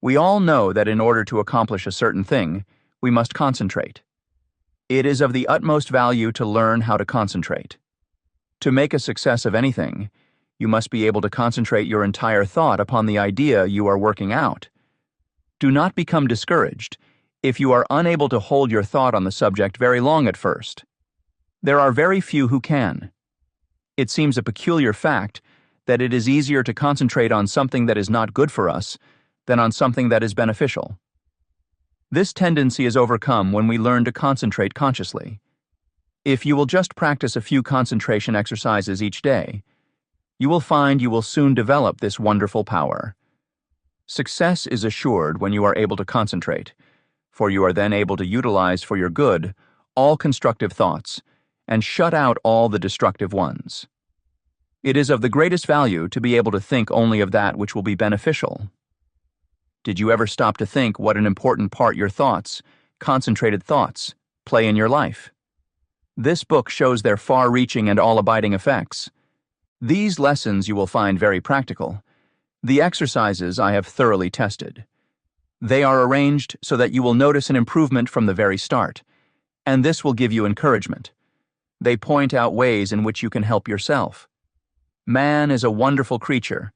We all know that in order to accomplish a certain thing, we must concentrate. It is of the utmost value to learn how to concentrate. To make a success of anything, you must be able to concentrate your entire thought upon the idea you are working out. Do not become discouraged if you are unable to hold your thought on the subject very long at first. There are very few who can. It seems a peculiar fact that it is easier to concentrate on something that is not good for us than on something that is beneficial. This tendency is overcome when we learn to concentrate consciously. If you will just practice a few concentration exercises each day, you will find you will soon develop this wonderful power. Success is assured when you are able to concentrate, for you are then able to utilize for your good all constructive thoughts and shut out all the destructive ones. It is of the greatest value to be able to think only of that which will be beneficial. Did you ever stop to think what an important part your thoughts, concentrated thoughts, play in your life? This book shows their far-reaching and all-abiding effects. These lessons you will find very practical. The exercises I have thoroughly tested. They are arranged so that you will notice an improvement from the very start, and this will give you encouragement. They point out ways in which you can help yourself. Man is a wonderful creature,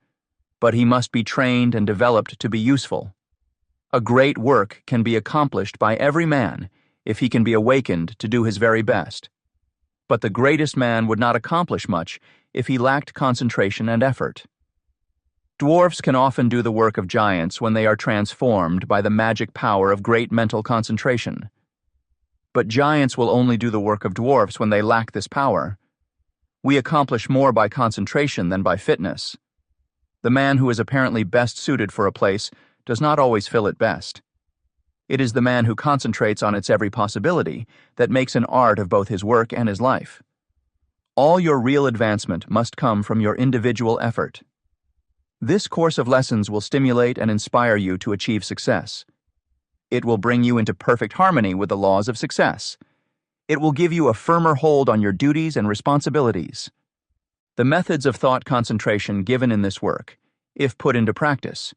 but he must be trained and developed to be useful. A great work can be accomplished by every man if he can be awakened to do his very best. But the greatest man would not accomplish much if he lacked concentration and effort. Dwarfs can often do the work of giants when they are transformed by the magic power of great mental concentration. But giants will only do the work of dwarfs when they lack this power. We accomplish more by concentration than by fitness. The man who is apparently best suited for a place does not always fill it best. It is the man who concentrates on its every possibility that makes an art of both his work and his life. All your real advancement must come from your individual effort. This course of lessons will stimulate and inspire you to achieve success. It will bring you into perfect harmony with the laws of success. It will give you a firmer hold on your duties and responsibilities. The methods of thought concentration given in this work, if put into practice,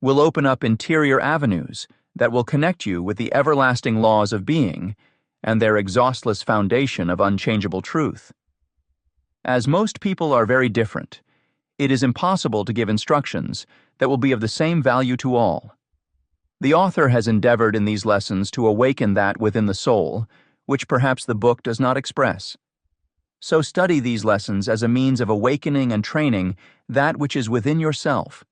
will open up interior avenues that will connect you with the everlasting laws of being and their exhaustless foundation of unchangeable truth. As most people are very different, it is impossible to give instructions that will be of the same value to all. The author has endeavored in these lessons to awaken that within the soul, which perhaps the book does not express. So study these lessons as a means of awakening and training that which is within yourself.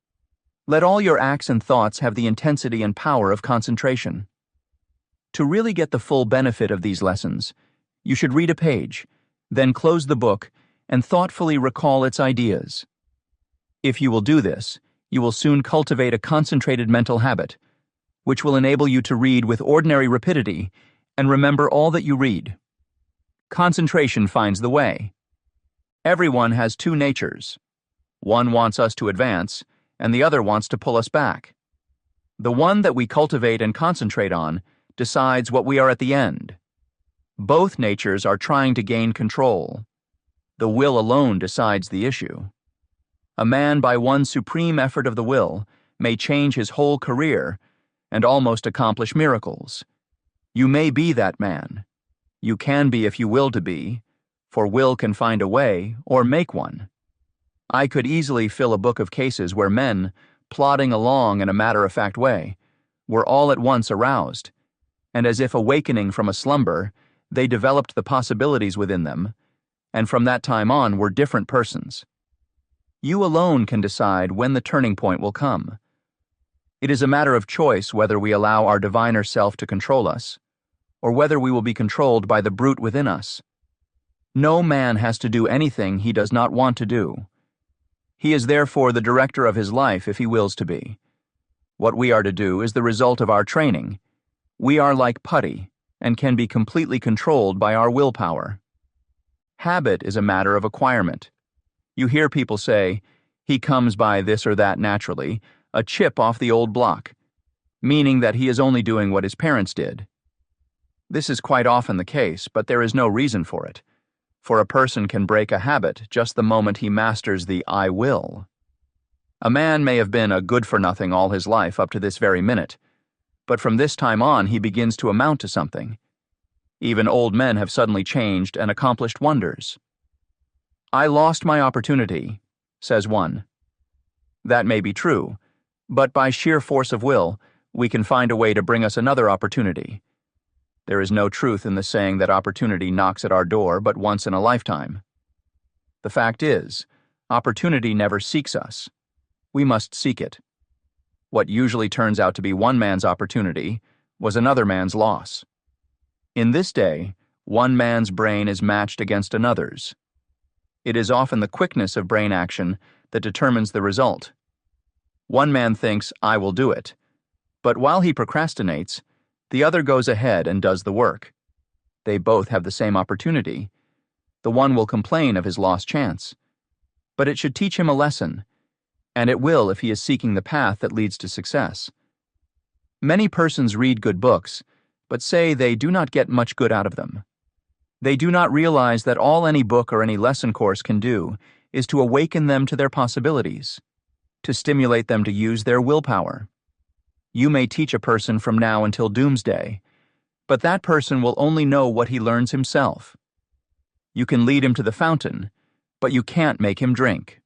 Let all your acts and thoughts have the intensity and power of concentration. To really get the full benefit of these lessons, you should read a page, then close the book and thoughtfully recall its ideas. If you will do this, you will soon cultivate a concentrated mental habit, which will enable you to read with ordinary rapidity and remember all that you read. Concentration finds the way. Everyone has two natures. One wants us to advance, and the other wants to pull us back. The one that we cultivate and concentrate on decides what we are at the end. Both natures are trying to gain control. The will alone decides the issue. A man by one supreme effort of the will may change his whole career and almost accomplish miracles. You may be that man. You can be if you will to be, for will can find a way or make one. I could easily fill a book of cases where men, plodding along in a matter-of-fact way, were all at once aroused, and as if awakening from a slumber, they developed the possibilities within them, and from that time on were different persons. You alone can decide when the turning point will come. It is a matter of choice whether we allow our diviner self to control us, or whether we will be controlled by the brute within us. No man has to do anything he does not want to do. He is therefore the director of his life if he wills to be. What we are to do is the result of our training. We are like putty and can be completely controlled by our willpower. Habit is a matter of acquirement. You hear people say, he comes by this or that naturally, a chip off the old block, meaning that he is only doing what his parents did. This is quite often the case, but there is no reason for it, for a person can break a habit just the moment he masters the I will. A man may have been a good-for-nothing all his life up to this very minute, but from this time on he begins to amount to something. Even old men have suddenly changed and accomplished wonders. "I lost my opportunity," says one. That may be true, but by sheer force of will, we can find a way to bring us another opportunity. There is no truth in the saying that opportunity knocks at our door but once in a lifetime. The fact is, opportunity never seeks us. We must seek it. What usually turns out to be one man's opportunity was another man's loss. In this day, one man's brain is matched against another's. It is often the quickness of brain action that determines the result. One man thinks, "I will do it," but while he procrastinates, the other goes ahead and does the work. They both have the same opportunity. The one will complain of his lost chance, but it should teach him a lesson, and it will if he is seeking the path that leads to success. Many persons read good books, but say they do not get much good out of them. They do not realize that all any book or any lesson course can do is to awaken them to their possibilities, to stimulate them to use their willpower. You may teach a person from now until doomsday, but that person will only know what he learns himself. You can lead him to the fountain, but you can't make him drink.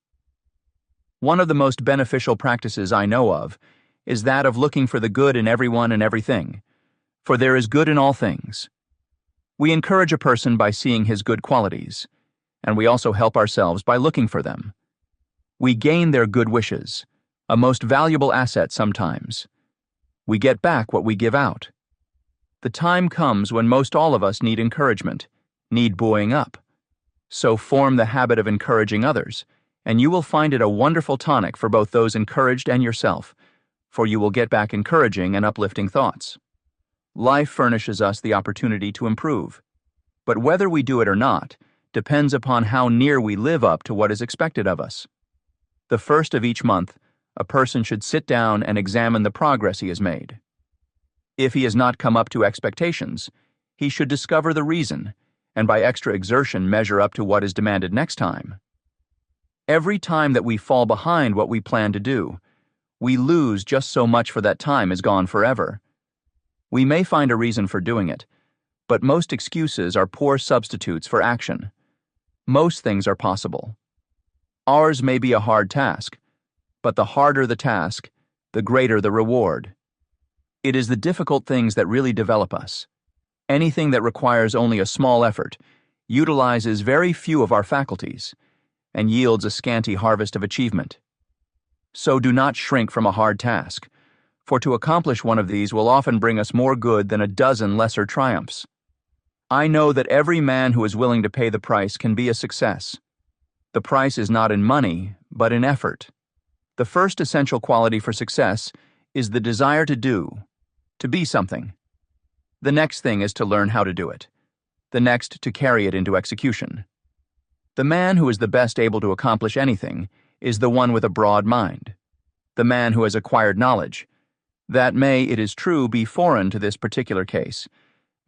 One of the most beneficial practices I know of is that of looking for the good in everyone and everything, for there is good in all things. We encourage a person by seeing his good qualities, and we also help ourselves by looking for them. We gain their good wishes, a most valuable asset sometimes. We get back what we give out. The time comes when most all of us need encouragement, need buoying up. So form the habit of encouraging others, and you will find it a wonderful tonic for both those encouraged and yourself, for you will get back encouraging and uplifting thoughts. Life furnishes us the opportunity to improve, but whether we do it or not depends upon how near we live up to what is expected of us. The first of each month, a person should sit down and examine the progress he has made. If he has not come up to expectations, he should discover the reason, and by extra exertion measure up to what is demanded next time. Every time that we fall behind what we plan to do, we lose just so much, for that time is gone forever. We may find a reason for doing it, but most excuses are poor substitutes for action. Most things are possible. Ours may be a hard task, but the harder the task, the greater the reward. It is the difficult things that really develop us. Anything that requires only a small effort utilizes very few of our faculties and yields a scanty harvest of achievement. So do not shrink from a hard task, for to accomplish one of these will often bring us more good than a dozen lesser triumphs. I know that every man who is willing to pay the price can be a success. The price is not in money, but in effort. The first essential quality for success is the desire to do, to be something. The next thing is to learn how to do it. The next to carry it into execution. The man who is the best able to accomplish anything is the one with a broad mind. The man who has acquired knowledge, that may, it is true, be foreign to this particular case,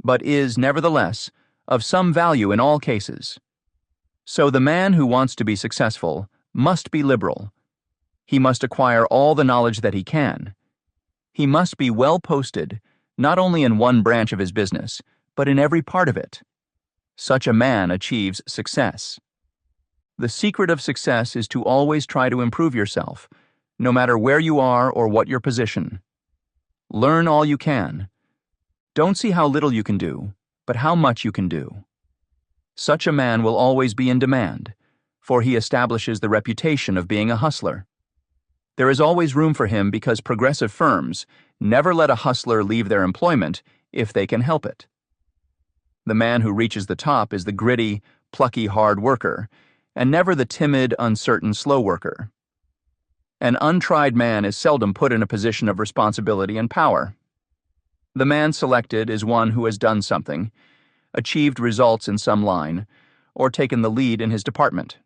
but is, nevertheless, of some value in all cases. So the man who wants to be successful must be liberal. He must acquire all the knowledge that he can. He must be well posted, not only in one branch of his business, but in every part of it. Such a man achieves success. The secret of success is to always try to improve yourself, no matter where you are or what your position. Learn all you can. Don't see how little you can do, but how much you can do. Such a man will always be in demand, for he establishes the reputation of being a hustler. There is always room for him because progressive firms never let a hustler leave their employment if they can help it. The man who reaches the top is the gritty, plucky hard worker, and never the timid, uncertain, slow worker. An untried man is seldom put in a position of responsibility and power. The man selected is one who has done something, achieved results in some line, or taken the lead in his department.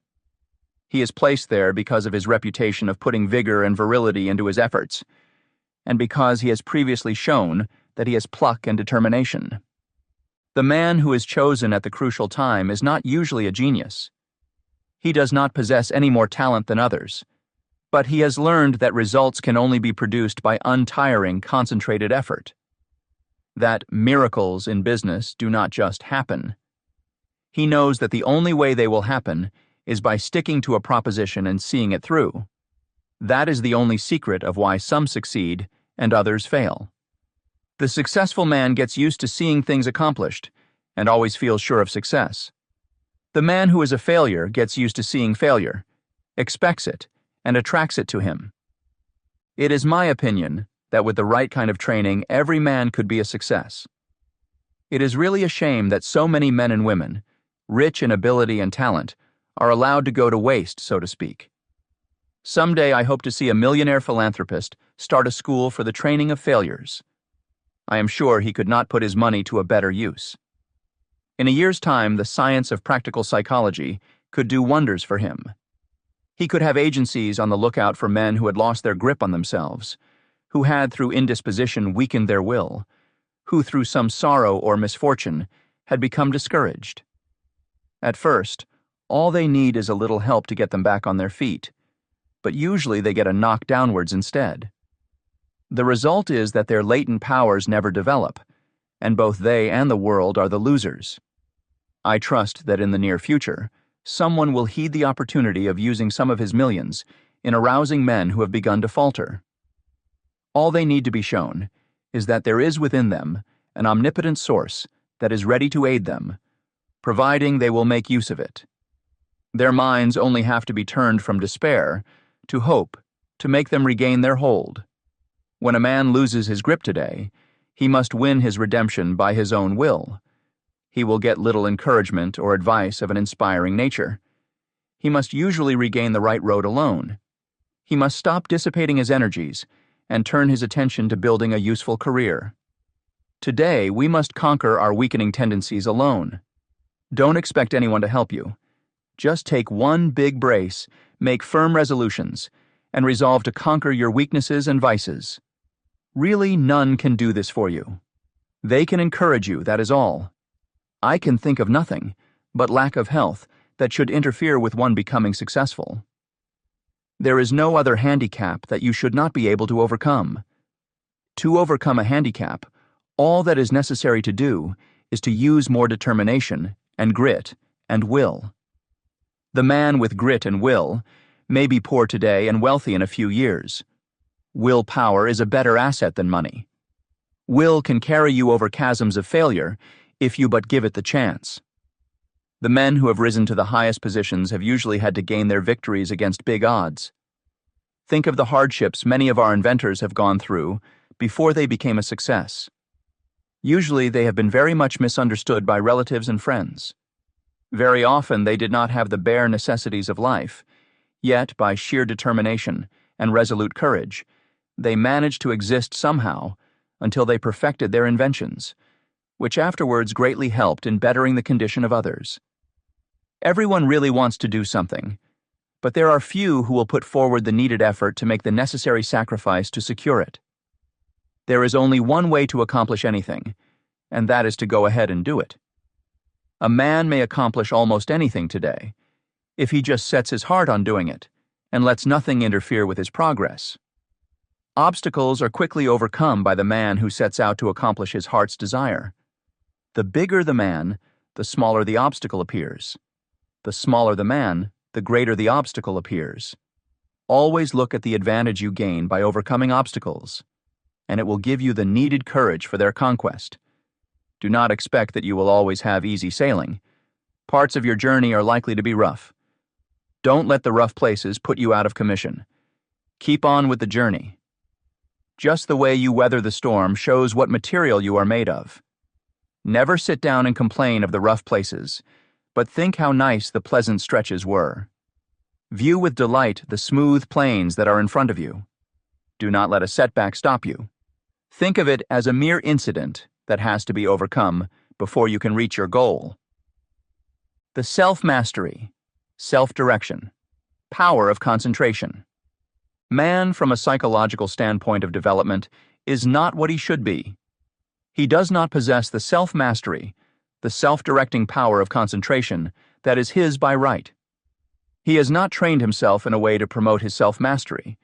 He is placed there because of his reputation of putting vigor and virility into his efforts, and because he has previously shown that he has pluck and determination. The man who is chosen at the crucial time is not usually a genius. He does not possess any more talent than others, but he has learned that results can only be produced by untiring, concentrated effort. That miracles in business do not just happen. He knows that the only way they will happen is by sticking to a proposition and seeing it through. That is the only secret of why some succeed and others fail. The successful man gets used to seeing things accomplished and always feels sure of success. The man who is a failure gets used to seeing failure, expects it, and attracts it to him. It is my opinion that with the right kind of training, every man could be a success. It is really a shame that so many men and women, rich in ability and talent, are allowed to go to waste, so to speak. Someday I hope to see a millionaire philanthropist start a school for the training of failures. I am sure he could not put his money to a better use. In a year's time, the science of practical psychology could do wonders for him. He could have agencies on the lookout for men who had lost their grip on themselves, who had through indisposition weakened their will, who through some sorrow or misfortune had become discouraged. At first, all they need is a little help to get them back on their feet, but usually they get a knock downwards instead. The result is that their latent powers never develop, and both they and the world are the losers. I trust that in the near future, someone will heed the opportunity of using some of his millions in arousing men who have begun to falter. All they need to be shown is that there is within them an omnipotent source that is ready to aid them, providing they will make use of it. Their minds only have to be turned from despair to hope to make them regain their hold. When a man loses his grip today, he must win his redemption by his own will. He will get little encouragement or advice of an inspiring nature. He must usually regain the right road alone. He must stop dissipating his energies and turn his attention to building a useful career. Today, we must conquer our weakening tendencies alone. Don't expect anyone to help you. Just take one big brace, make firm resolutions, and resolve to conquer your weaknesses and vices. Really, none can do this for you. They can encourage you, that is all. I can think of nothing but lack of health that should interfere with one becoming successful. There is no other handicap that you should not be able to overcome. To overcome a handicap, all that is necessary to do is to use more determination and grit and will. The man with grit and will may be poor today and wealthy in a few years. Willpower is a better asset than money. Will can carry you over chasms of failure if you but give it the chance. The men who have risen to the highest positions have usually had to gain their victories against big odds. Think of the hardships many of our inventors have gone through before they became a success. Usually they have been very much misunderstood by relatives and friends. Very often they did not have the bare necessities of life, yet by sheer determination and resolute courage, they managed to exist somehow until they perfected their inventions, which afterwards greatly helped in bettering the condition of others. Everyone really wants to do something, but there are few who will put forward the needed effort to make the necessary sacrifice to secure it. There is only one way to accomplish anything, and that is to go ahead and do it. A man may accomplish almost anything today if he just sets his heart on doing it and lets nothing interfere with his progress. Obstacles are quickly overcome by the man who sets out to accomplish his heart's desire. The bigger the man, the smaller the obstacle appears. The smaller the man, the greater the obstacle appears. Always look at the advantage you gain by overcoming obstacles, and it will give you the needed courage for their conquest. Do not expect that you will always have easy sailing. Parts of your journey are likely to be rough. Don't let the rough places put you out of commission. Keep on with the journey. Just the way you weather the storm shows what material you are made of. Never sit down and complain of the rough places, but think how nice the pleasant stretches were. View with delight the smooth plains that are in front of you. Do not let a setback stop you. Think of it as a mere incident that has to be overcome before you can reach your goal. The self-mastery, self-direction, power of concentration. Man, from a psychological standpoint of development, is not what he should be. He does not possess the self-mastery, the self-directing power of concentration that is his by right. He has not trained himself in a way to promote his self-mastery.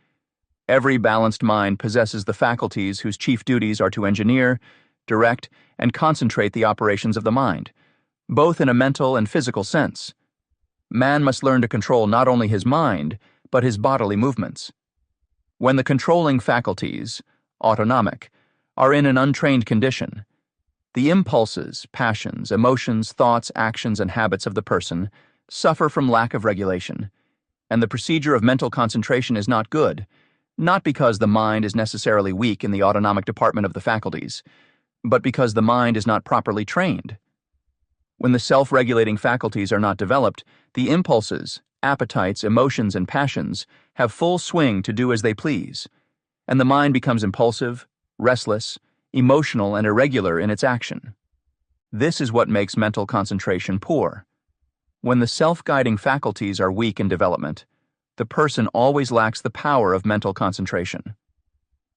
Every balanced mind possesses the faculties whose chief duties are to engineer, direct, and concentrate the operations of the mind, both in a mental and physical sense. Man must learn to control not only his mind, but his bodily movements. When the controlling faculties, autonomic, are in an untrained condition, the impulses, passions, emotions, thoughts, actions, and habits of the person suffer from lack of regulation, and the procedure of mental concentration is not good, not because the mind is necessarily weak in the autonomic department of the faculties, but because the mind is not properly trained. When the self-regulating faculties are not developed, the impulses, appetites, emotions, and passions have full swing to do as they please, and the mind becomes impulsive, restless, emotional, and irregular in its action. This is what makes mental concentration poor. When the self-guiding faculties are weak in development, the person always lacks the power of mental concentration.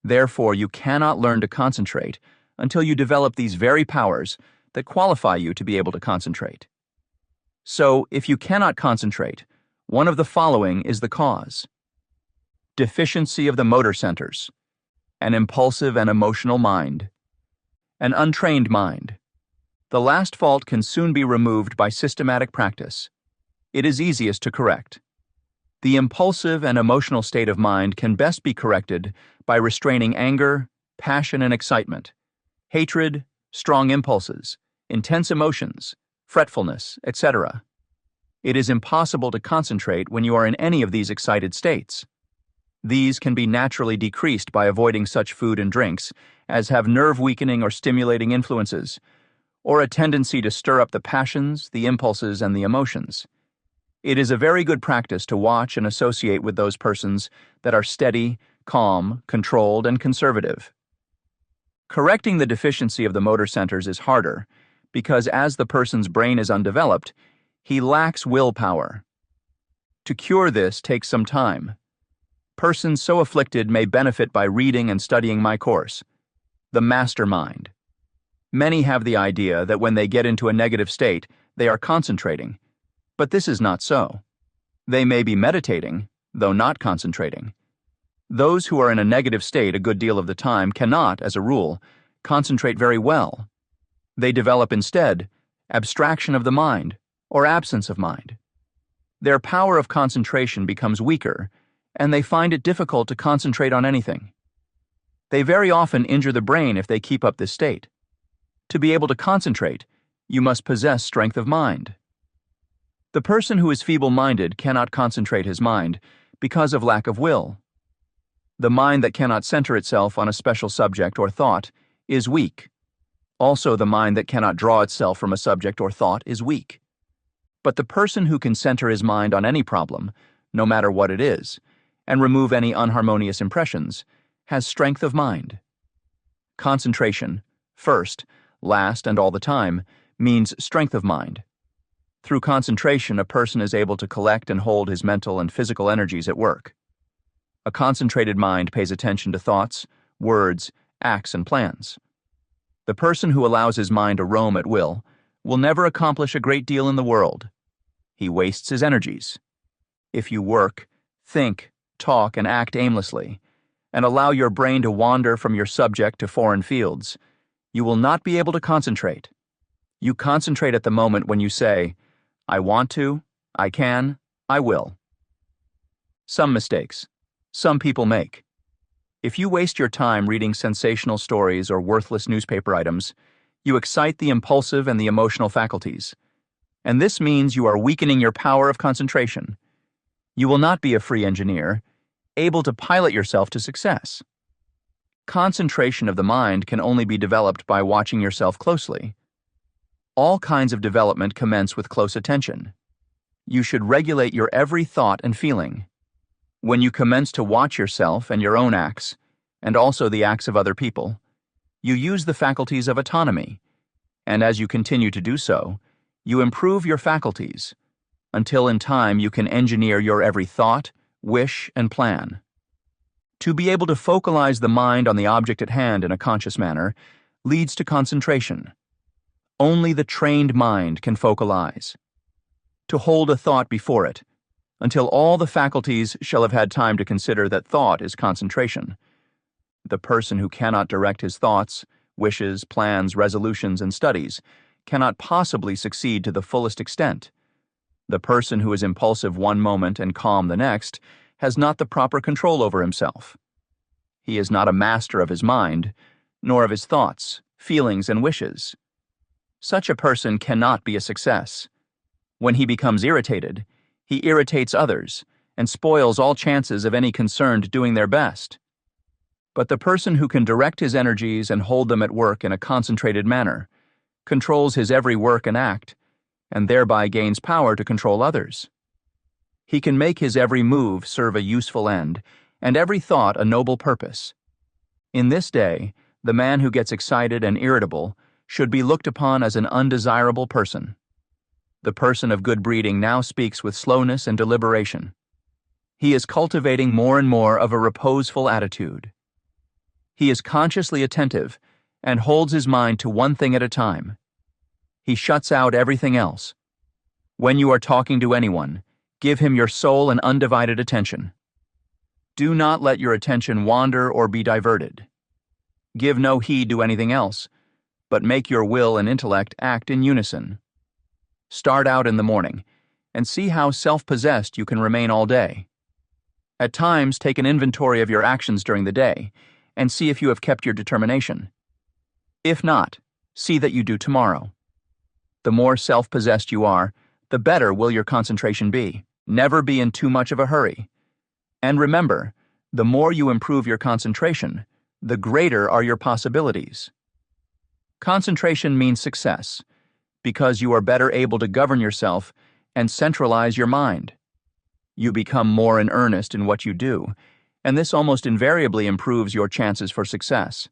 Therefore, you cannot learn to concentrate until you develop these very powers that qualify you to be able to concentrate. So, if you cannot concentrate, one of the following is the cause: deficiency of the motor centers, an impulsive and emotional mind, an untrained mind. The last fault can soon be removed by systematic practice. It is easiest to correct. The impulsive and emotional state of mind can best be corrected by restraining anger, passion and excitement, hatred, strong impulses, intense emotions, fretfulness, etc. It is impossible to concentrate when you are in any of these excited states. These can be naturally decreased by avoiding such food and drinks as have nerve-weakening or stimulating influences, or a tendency to stir up the passions, the impulses, and the emotions. It is a very good practice to watch and associate with those persons that are steady, calm, controlled, and conservative. Correcting the deficiency of the motor centers is harder because as the person's brain is undeveloped, he lacks willpower. To cure this takes some time. Persons so afflicted may benefit by reading and studying my course, The Mastermind. Many have the idea that when they get into a negative state, they are concentrating, but this is not so. They may be meditating, though not concentrating. Those who are in a negative state a good deal of the time cannot, as a rule, concentrate very well. They develop instead abstraction of the mind or absence of mind. Their power of concentration becomes weaker, and they find it difficult to concentrate on anything. They very often injure the brain if they keep up this state. To be able to concentrate, you must possess strength of mind. The person who is feeble-minded cannot concentrate his mind because of lack of will. The mind that cannot center itself on a special subject or thought is weak. Also, the mind that cannot draw itself from a subject or thought is weak. But the person who can center his mind on any problem, no matter what it is, and remove any unharmonious impressions, has strength of mind. Concentration, first, last, and all the time, means strength of mind. Through concentration, a person is able to collect and hold his mental and physical energies at work. A concentrated mind pays attention to thoughts, words, acts, and plans. The person who allows his mind to roam at will never accomplish a great deal in the world. He wastes his energies. If you work, think, talk, and act aimlessly, and allow your brain to wander from your subject to foreign fields, you will not be able to concentrate. You concentrate at the moment when you say, I want to, I can, I will. Some mistakes some people make. If you waste your time reading sensational stories or worthless newspaper items, you excite the impulsive and the emotional faculties, and this means you are weakening your power of concentration. You will not be a free engineer, able to pilot yourself to success. Concentration of the mind can only be developed by watching yourself closely. All kinds of development commence with close attention. You should regulate your every thought and feeling. When you commence to watch yourself and your own acts, and also the acts of other people, you use the faculties of autonomy, and as you continue to do so, you improve your faculties, until in time you can engineer your every thought, wish, and plan. To be able to focalize the mind on the object at hand in a conscious manner leads to concentration. Only the trained mind can focalize. To hold a thought before it, until all the faculties shall have had time to consider that thought is concentration. The person who cannot direct his thoughts, wishes, plans, resolutions, and studies cannot possibly succeed to the fullest extent. The person who is impulsive one moment and calm the next has not the proper control over himself. He is not a master of his mind, nor of his thoughts, feelings, and wishes. Such a person cannot be a success. When he becomes irritated, he irritates others and spoils all chances of any concerned doing their best. But the person who can direct his energies and hold them at work in a concentrated manner controls his every work and act, and thereby gains power to control others. He can make his every move serve a useful end, and every thought a noble purpose. In this day, the man who gets excited and irritable should be looked upon as an undesirable person. The person of good breeding now speaks with slowness and deliberation. He is cultivating more and more of a reposeful attitude. He is consciously attentive and holds his mind to one thing at a time. He shuts out everything else. When you are talking to anyone, give him your sole and undivided attention. Do not let your attention wander or be diverted. Give no heed to anything else, but make your will and intellect act in unison. Start out in the morning, and see how self-possessed you can remain all day. At times, take an inventory of your actions during the day, and see if you have kept your determination. If not, see that you do tomorrow. The more self-possessed you are, the better will your concentration be. Never be in too much of a hurry. And remember, the more you improve your concentration, the greater are your possibilities. Concentration means success, because you are better able to govern yourself and centralize your mind. You become more in earnest in what you do, and this almost invariably improves your chances for success.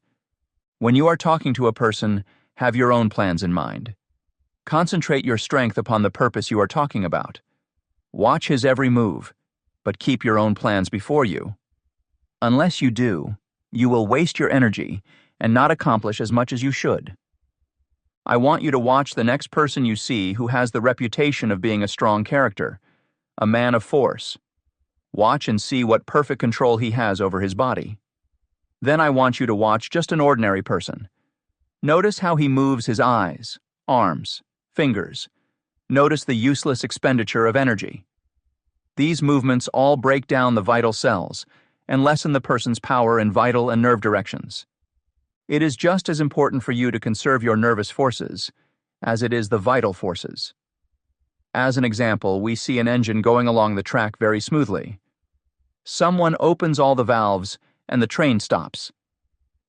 When you are talking to a person, have your own plans in mind. Concentrate your strength upon the purpose you are talking about. Watch his every move, but keep your own plans before you. Unless you do, you will waste your energy and not accomplish as much as you should. I want you to watch the next person you see who has the reputation of being a strong character, a man of force. Watch and see what perfect control he has over his body. Then I want you to watch just an ordinary person. Notice how he moves his eyes, arms, fingers. Notice the useless expenditure of energy. These movements all break down the vital cells and lessen the person's power in vital and nerve directions. It is just as important for you to conserve your nervous forces as it is the vital forces. As an example, we see an engine going along the track very smoothly. Someone opens all the valves and the train stops.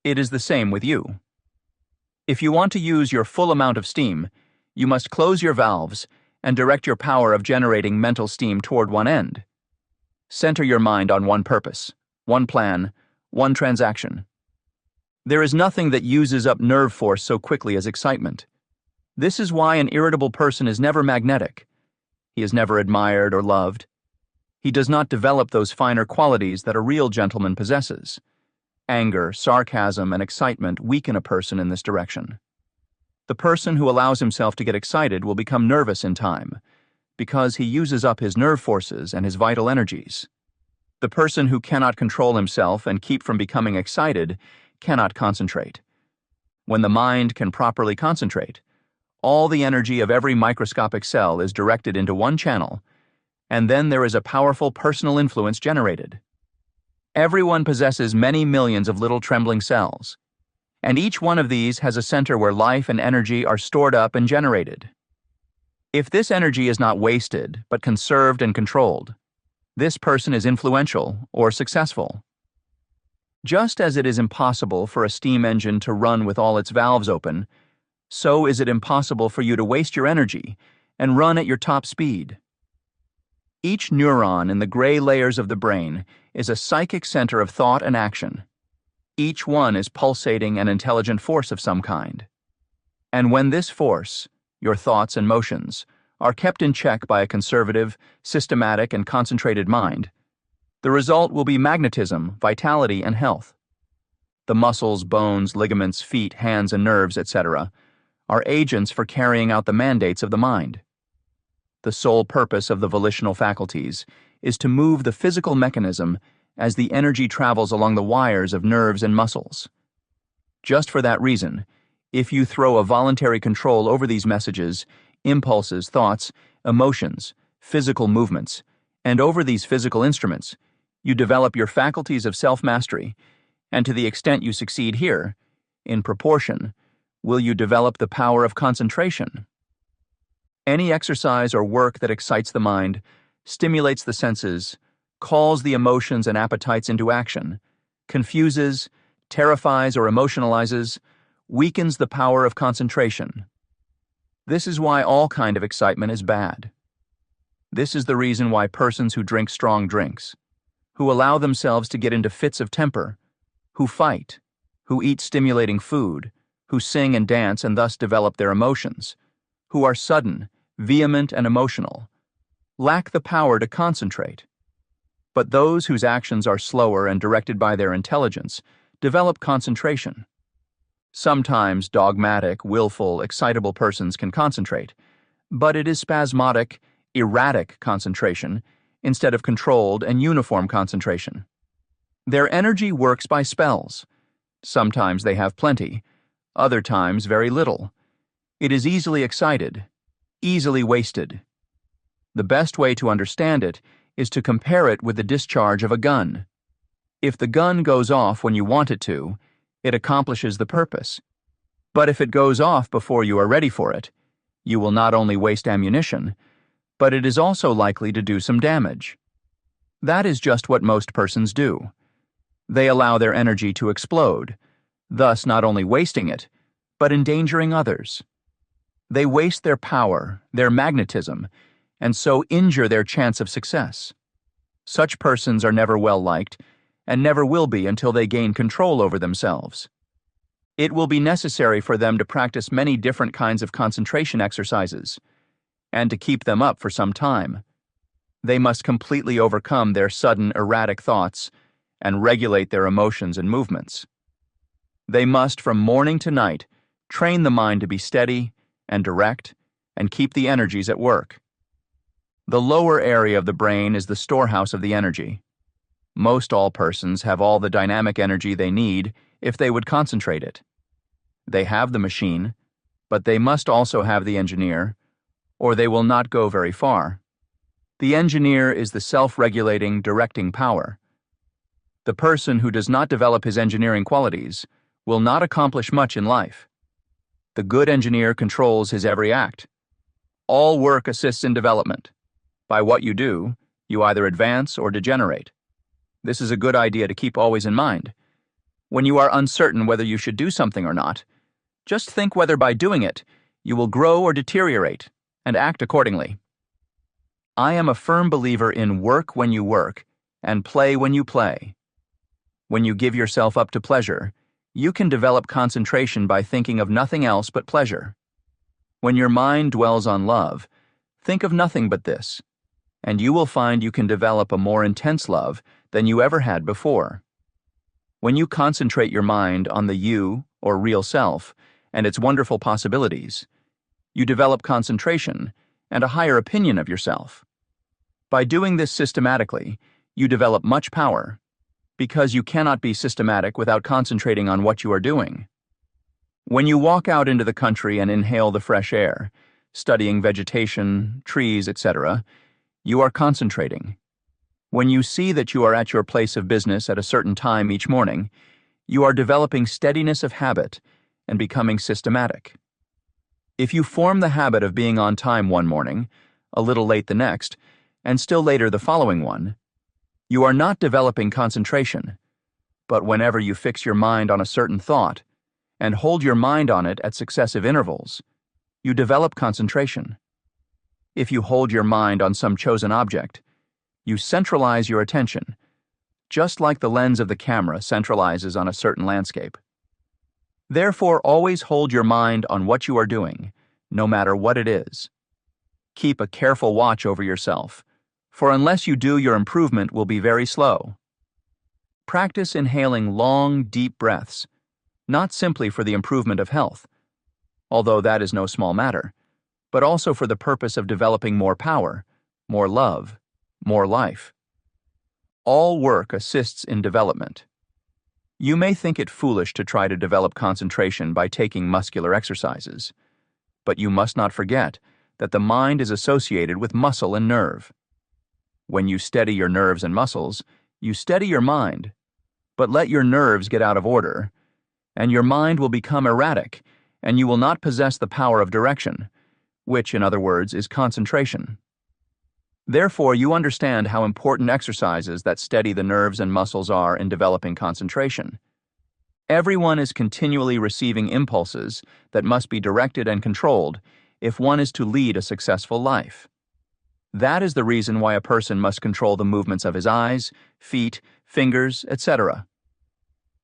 It is the same with you. If you want to use your full amount of steam, you must close your valves and direct your power of generating mental steam toward one end. Center your mind on one purpose, one plan, one transaction. There is nothing that uses up nerve force so quickly as excitement. This is why an irritable person is never magnetic. He is never admired or loved. He does not develop those finer qualities that a real gentleman possesses. Anger, sarcasm, and excitement weaken a person in this direction. The person who allows himself to get excited will become nervous in time, because he uses up his nerve forces and his vital energies. The person who cannot control himself and keep from becoming excited cannot concentrate. When the mind can properly concentrate, all the energy of every microscopic cell is directed into one channel, and then there is a powerful personal influence generated. Everyone possesses many millions of little trembling cells, and each one of these has a center where life and energy are stored up and generated. If this energy is not wasted, but conserved and controlled, this person is influential or successful. Just as it is impossible for a steam engine to run with all its valves open, so is it impossible for you to waste your energy and run at your top speed. Each neuron in the gray layers of the brain is a psychic center of thought and action. Each one is pulsating an intelligent force of some kind. And when this force, your thoughts and motions, are kept in check by a conservative, systematic, and concentrated mind, the result will be magnetism, vitality, and health. The muscles, bones, ligaments, feet, hands, and nerves, etc., are agents for carrying out the mandates of the mind. The sole purpose of the volitional faculties is to move the physical mechanism as the energy travels along the wires of nerves and muscles. Just for that reason, if you throw a voluntary control over these messages, impulses, thoughts, emotions, physical movements, and over these physical instruments, you develop your faculties of self-mastery, and to the extent you succeed here, in proportion, will you develop the power of concentration. Any exercise or work that excites the mind, stimulates the senses, calls the emotions and appetites into action, confuses, terrifies, or emotionalizes, weakens the power of concentration. This is why all kind of excitement is bad. This is the reason why persons who drink strong drinks, who allow themselves to get into fits of temper, who fight, who eat stimulating food, who sing and dance and thus develop their emotions, who are sudden, vehement, and emotional, lack the power to concentrate. But those whose actions are slower and directed by their intelligence develop concentration. Sometimes dogmatic, willful, excitable persons can concentrate, but it is spasmodic, erratic concentration instead of controlled and uniform concentration. Their energy works by spells. Sometimes they have plenty, other times very little. It is easily excited, easily wasted. The best way to understand it is to compare it with the discharge of a gun. If the gun goes off when you want it to, it accomplishes the purpose. But if it goes off before you are ready for it, you will not only waste ammunition, but it is also likely to do some damage. That is just what most persons do. They allow their energy to explode, thus not only wasting it, but endangering others. They waste their power, their magnetism, and so injure their chance of success. Such persons are never well liked, and never will be until they gain control over themselves. It will be necessary for them to practice many different kinds of concentration exercises, and to keep them up for some time. They must completely overcome their sudden, erratic thoughts and regulate their emotions and movements. They must, from morning to night, train the mind to be steady and direct and keep the energies at work. The lower area of the brain is the storehouse of the energy. Most all persons have all the dynamic energy they need if they would concentrate it. They have the machine, but they must also have the engineer, or they will not go very far. The engineer is the self-regulating, directing power. The person who does not develop his engineering qualities will not accomplish much in life. The good engineer controls his every act. All work assists in development. By what you do, you either advance or degenerate. This is a good idea to keep always in mind. When you are uncertain whether you should do something or not, just think whether by doing it you will grow or deteriorate, and act accordingly. I am a firm believer in work when you work and play when you play. When you give yourself up to pleasure, you can develop concentration by thinking of nothing else but pleasure. When your mind dwells on love, think of nothing but this, and you will find you can develop a more intense love than you ever had before. When you concentrate your mind on the you, or real self, and its wonderful possibilities, you develop concentration and a higher opinion of yourself. By doing this systematically, you develop much power, because you cannot be systematic without concentrating on what you are doing. When you walk out into the country and inhale the fresh air, studying vegetation, trees, etc., you are concentrating. When you see that you are at your place of business at a certain time each morning, you are developing steadiness of habit and becoming systematic. If you form the habit of being on time one morning, a little late the next, and still later the following one, you are not developing concentration, but whenever you fix your mind on a certain thought and hold your mind on it at successive intervals, you develop concentration. If you hold your mind on some chosen object, you centralize your attention, just like the lens of the camera centralizes on a certain landscape. Therefore, always hold your mind on what you are doing, no matter what it is. Keep a careful watch over yourself, for unless you do, your improvement will be very slow. Practice inhaling long, deep breaths, not simply for the improvement of health, although that is no small matter, but also for the purpose of developing more power, more love, more life. All work assists in development. You may think it foolish to try to develop concentration by taking muscular exercises, but you must not forget that the mind is associated with muscle and nerve. When you steady your nerves and muscles, you steady your mind, but let your nerves get out of order, and your mind will become erratic, and you will not possess the power of direction, which, in other words, is concentration. Therefore, you understand how important exercises that steady the nerves and muscles are in developing concentration. Everyone is continually receiving impulses that must be directed and controlled if one is to lead a successful life. That is the reason why a person must control the movements of his eyes, feet, fingers, etc.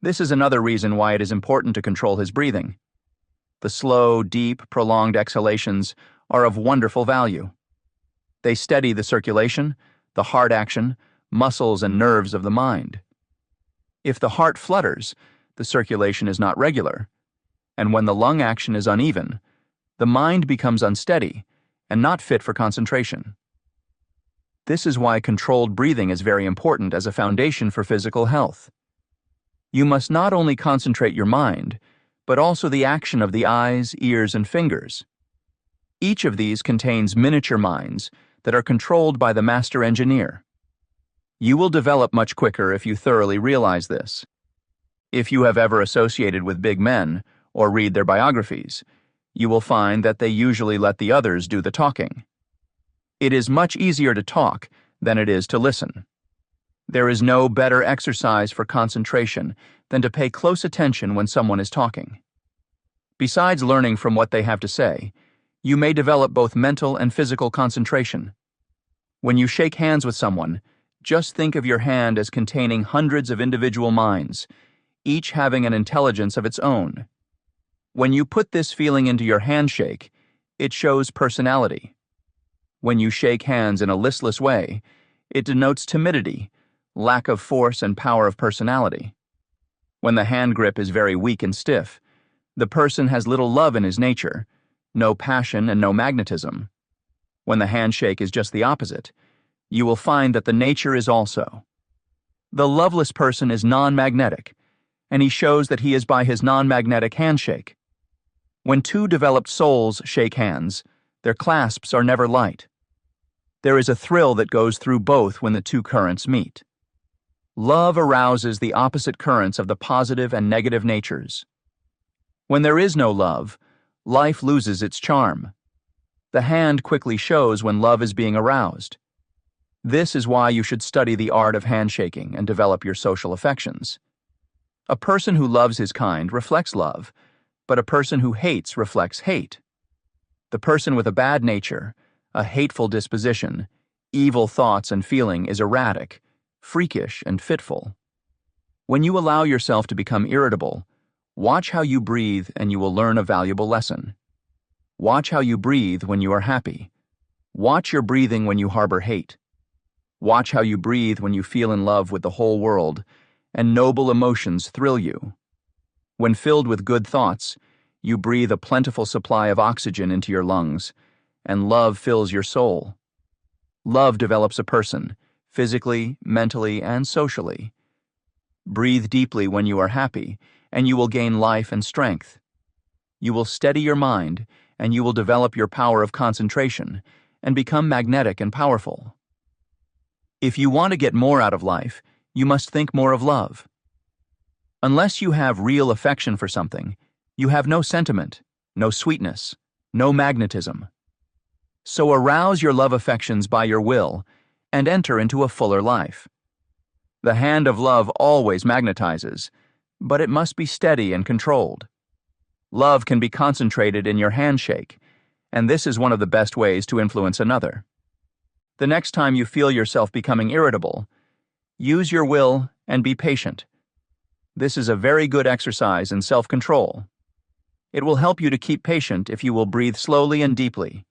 This is another reason why it is important to control his breathing. The slow, deep, prolonged exhalations are of wonderful value. They steady the circulation, the heart action, muscles and nerves of the mind. If the heart flutters, the circulation is not regular, and when the lung action is uneven, the mind becomes unsteady and not fit for concentration. This is why controlled breathing is very important as a foundation for physical health. You must not only concentrate your mind, but also the action of the eyes, ears, and fingers. Each of these contains miniature minds that are controlled by the master engineer. You will develop much quicker if you thoroughly realize this. If you have ever associated with big men or read their biographies, you will find that they usually let the others do the talking. It is much easier to talk than it is to listen. There is no better exercise for concentration than to pay close attention when someone is talking. Besides learning from what they have to say, you may develop both mental and physical concentration. When you shake hands with someone, just think of your hand as containing hundreds of individual minds, each having an intelligence of its own. When you put this feeling into your handshake, it shows personality. When you shake hands in a listless way, it denotes timidity, lack of force and power of personality. When the hand grip is very weak and stiff, the person has little love in his nature, no passion and no magnetism. When the handshake is just the opposite, you will find that the nature is also. The loveless person is non-magnetic, and he shows that he is by his non-magnetic handshake. When two developed souls shake hands, their clasps are never light. There is a thrill that goes through both when the two currents meet. Love arouses the opposite currents of the positive and negative natures. When there is no love, life loses its charm. The hand quickly shows when love is being aroused. This is why you should study the art of handshaking and develop your social affections. A person who loves his kind reflects love, but a person who hates reflects hate. The person with a bad nature, a hateful disposition, evil thoughts and feeling is erratic, freakish, and fitful. When you allow yourself to become irritable, watch how you breathe and you will learn a valuable lesson. Watch how you breathe when you are happy. Watch your breathing when you harbor hate. Watch how you breathe when you feel in love with the whole world and noble emotions thrill you. When filled with good thoughts, you breathe a plentiful supply of oxygen into your lungs, and love fills your soul. Love develops a person, physically, mentally, and socially. Breathe deeply when you are happy, and you will gain life and strength. You will steady your mind, and you will develop your power of concentration, and become magnetic and powerful. If you want to get more out of life, you must think more of love. Unless you have real affection for something, you have no sentiment, no sweetness, no magnetism. So arouse your love affections by your will and enter into a fuller life. The hand of love always magnetizes, but it must be steady and controlled. Love can be concentrated in your handshake, and this is one of the best ways to influence another. The next time you feel yourself becoming irritable, use your will and be patient. This is a very good exercise in self-control. It will help you to keep patient if you will breathe slowly and deeply.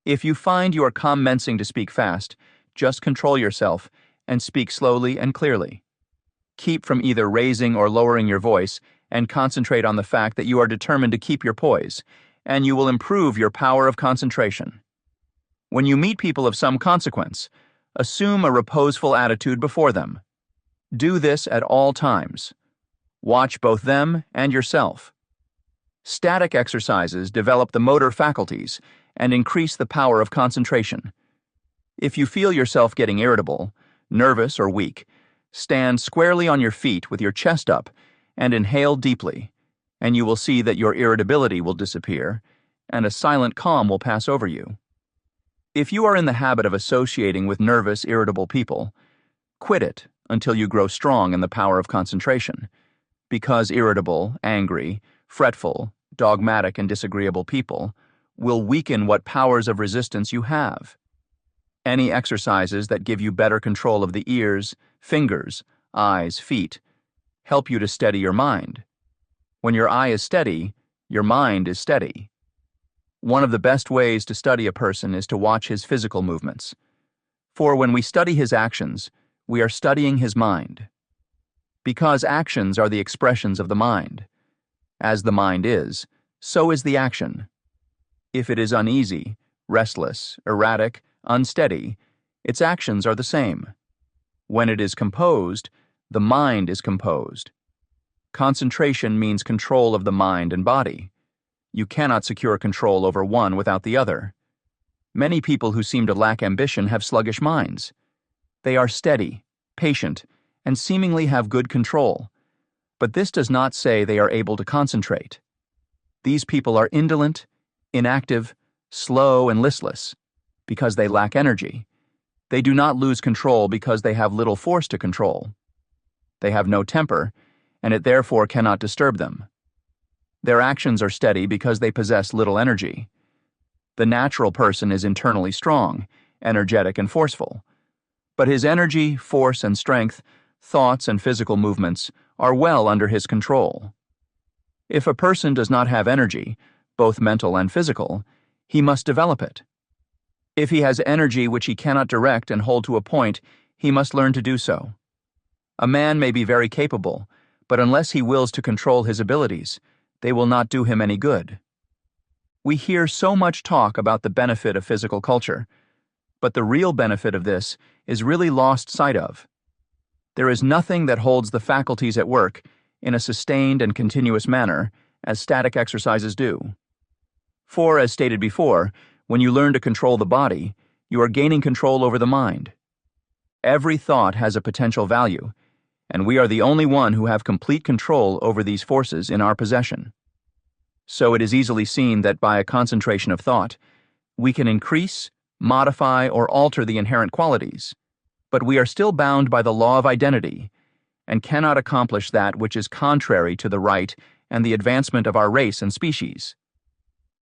If you find you are commencing to speak fast, just control yourself and speak slowly and clearly. Keep from either raising or lowering your voice and concentrate on the fact that you are determined to keep your poise and you will improve your power of concentration. When you meet people of some consequence, assume a reposeful attitude before them. Do this at all times. Watch both them and yourself. Static exercises develop the motor faculties and increase the power of concentration. If you feel yourself getting irritable, nervous, or weak, stand squarely on your feet with your chest up and inhale deeply, and you will see that your irritability will disappear and a silent calm will pass over you. If you are in the habit of associating with nervous, irritable people, quit it until you grow strong in the power of concentration, because irritable, angry, fretful, dogmatic, and disagreeable people will weaken what powers of resistance you have. Any exercises that give you better control of the ears, fingers, eyes, feet, help you to steady your mind. When your eye is steady, your mind is steady. One of the best ways to study a person is to watch his physical movements. For when we study his actions, we are studying his mind. Because actions are the expressions of the mind. As the mind is, so is the action. If it is uneasy, restless, erratic, unsteady, its actions are the same. When it is composed, the mind is composed. Concentration means control of the mind and body. You cannot secure control over one without the other. Many people who seem to lack ambition have sluggish minds. They are steady, patient, and seemingly have good control. But this does not say they are able to concentrate. These people are indolent, inactive, slow, and listless because they lack energy. They do not lose control because they have little force to control. They have no temper, and it therefore cannot disturb them. Their actions are steady because they possess little energy. The natural person is internally strong, energetic, and forceful. But his energy, force, and strength, thoughts, and physical movements are well under his control. If a person does not have energy, both mental and physical, he must develop it. If he has energy which he cannot direct and hold to a point, he must learn to do so. A man may be very capable, but unless he wills to control his abilities, they will not do him any good. We hear so much talk about the benefit of physical culture, but the real benefit of this is really lost sight of. There is nothing that holds the faculties at work in a sustained and continuous manner as static exercises do. For, as stated before, when you learn to control the body, you are gaining control over the mind. Every thought has a potential value, and we are the only one who have complete control over these forces in our possession. So it is easily seen that by a concentration of thought, we can increase, modify, or alter the inherent qualities, but we are still bound by the law of identity and cannot accomplish that which is contrary to the right and the advancement of our race and species.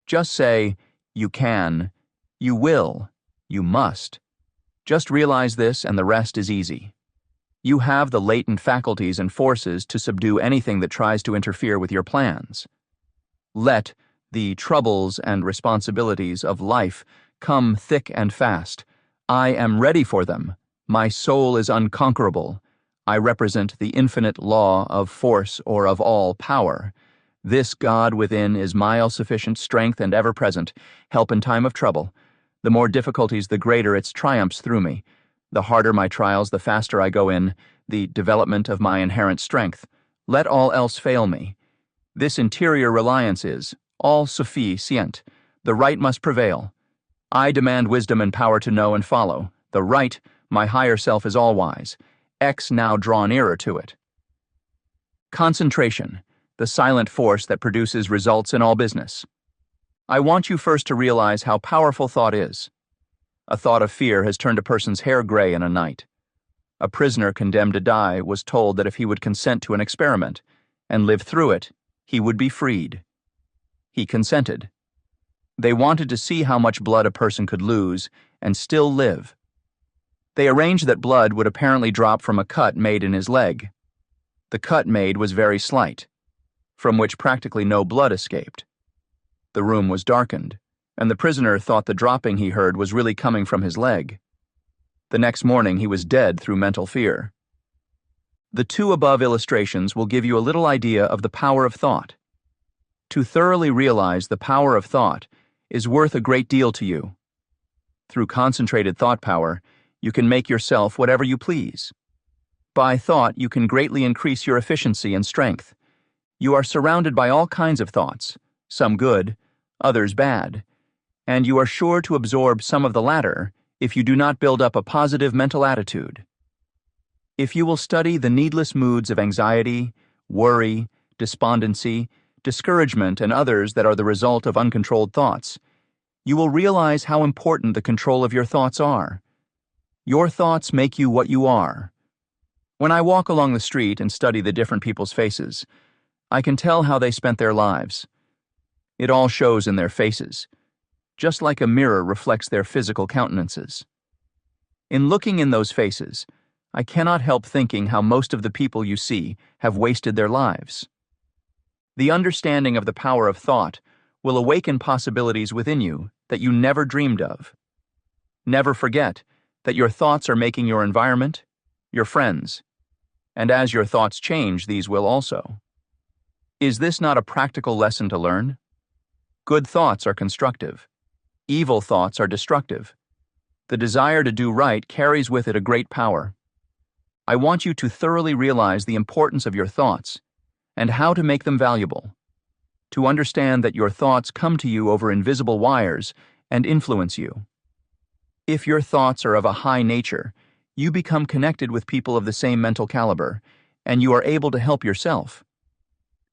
Just say, you can, you will, you must. Just realize this and the rest is easy. You have the latent faculties and forces to subdue anything that tries to interfere with your plans. Let the troubles and responsibilities of life come thick and fast. I am ready for them. My soul is unconquerable. I represent the infinite law of force or of all power. This God within is my all-sufficient strength and ever-present, help in time of trouble. The more difficulties, the greater its triumphs through me. The harder my trials, the faster I go in, the development of my inherent strength. Let all else fail me. This interior reliance is, all sufficient. The right must prevail. I demand wisdom and power to know and follow. The right, my higher self is all-wise. X now draw nearer to it. Concentration, the silent force that produces results in all business. I want you first to realize how powerful thought is. A thought of fear has turned a person's hair gray in a night. A prisoner condemned to die was told that if he would consent to an experiment and live through it, he would be freed. He consented. They wanted to see how much blood a person could lose and still live. They arranged that blood would apparently drop from a cut made in his leg. The cut made was very slight, from which practically no blood escaped. The room was darkened, and the prisoner thought the dropping he heard was really coming from his leg. The next morning he was dead through mental fear. The two above illustrations will give you a little idea of the power of thought. To thoroughly realize the power of thought is worth a great deal to you. Through concentrated thought power, you can make yourself whatever you please. By thought, you can greatly increase your efficiency and strength. You are surrounded by all kinds of thoughts, some good, others bad, and you are sure to absorb some of the latter if you do not build up a positive mental attitude. If you will study the needless moods of anxiety, worry, despondency, discouragement, and others that are the result of uncontrolled thoughts, you will realize how important the control of your thoughts are. Your thoughts make you what you are. When I walk along the street and study the different people's faces, I can tell how they spent their lives. It all shows in their faces, just like a mirror reflects their physical countenances. In looking in those faces, I cannot help thinking how most of the people you see have wasted their lives. The understanding of the power of thought will awaken possibilities within you that you never dreamed of. Never forget that your thoughts are making your environment, your friends, and as your thoughts change, these will also. Is this not a practical lesson to learn? Good thoughts are constructive. Evil thoughts are destructive. The desire to do right carries with it a great power. I want you to thoroughly realize the importance of your thoughts and how to make them valuable. To understand that your thoughts come to you over invisible wires and influence you. If your thoughts are of a high nature, you become connected with people of the same mental caliber, and you are able to help yourself.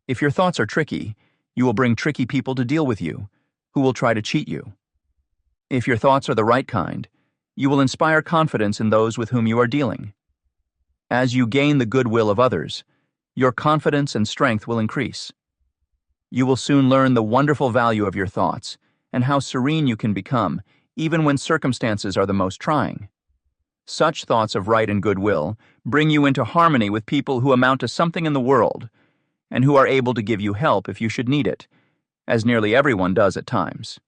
If your thoughts are tricky, you will bring tricky people to deal with you, who will try to cheat you. If your thoughts are the right kind, you will inspire confidence in those with whom you are dealing. As you gain the goodwill of others, your confidence and strength will increase. You will soon learn the wonderful value of your thoughts and how serene you can become even when circumstances are the most trying. Such thoughts of right and goodwill bring you into harmony with people who amount to something in the world and who are able to give you help if you should need it, as nearly everyone does at times.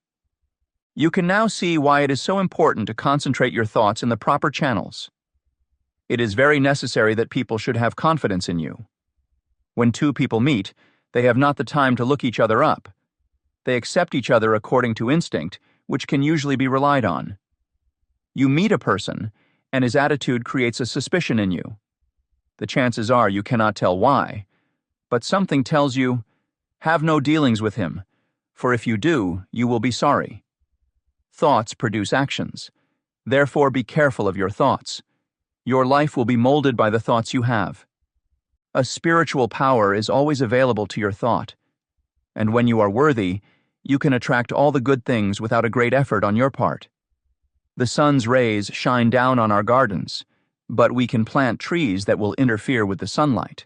You can now see why it is so important to concentrate your thoughts in the proper channels. It is very necessary that people should have confidence in you. When two people meet, they have not the time to look each other up. They accept each other according to instinct, which can usually be relied on. You meet a person, and his attitude creates a suspicion in you. The chances are you cannot tell why, but something tells you, have no dealings with him, for if you do, you will be sorry. Thoughts produce actions. Therefore, be careful of your thoughts. Your life will be molded by the thoughts you have. A spiritual power is always available to your thought, and when you are worthy, you can attract all the good things without a great effort on your part. The sun's rays shine down on our gardens, but we can plant trees that will interfere with the sunlight.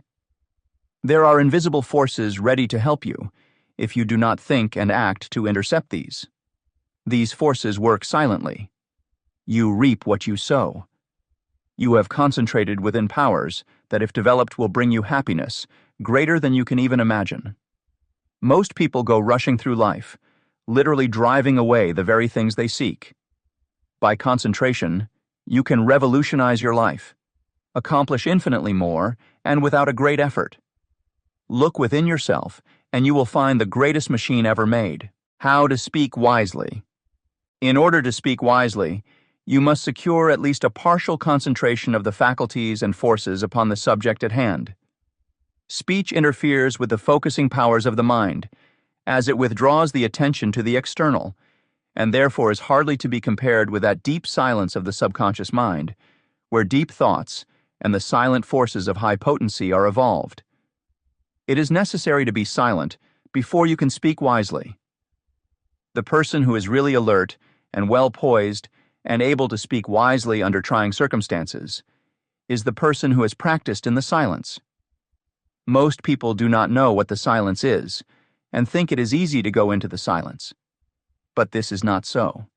There are invisible forces ready to help you if you do not think and act to intercept these. These forces work silently. You reap what you sow. You have concentrated within powers that, if developed, will bring you happiness greater than you can even imagine. Most people go rushing through life, literally driving away the very things they seek. By concentration, you can revolutionize your life, accomplish infinitely more, and without a great effort. Look within yourself, and you will find the greatest machine ever made. How to speak wisely. In order to speak wisely, you must secure at least a partial concentration of the faculties and forces upon the subject at hand. Speech interferes with the focusing powers of the mind, as it withdraws the attention to the external, and therefore is hardly to be compared with that deep silence of the subconscious mind, where deep thoughts and the silent forces of high potency are evolved. It is necessary to be silent before you can speak wisely. The person who is really alert and well poised and able to speak wisely under trying circumstances is the person who has practiced in the silence. Most people do not know what the silence is and think it is easy to go into the silence. But this is not so.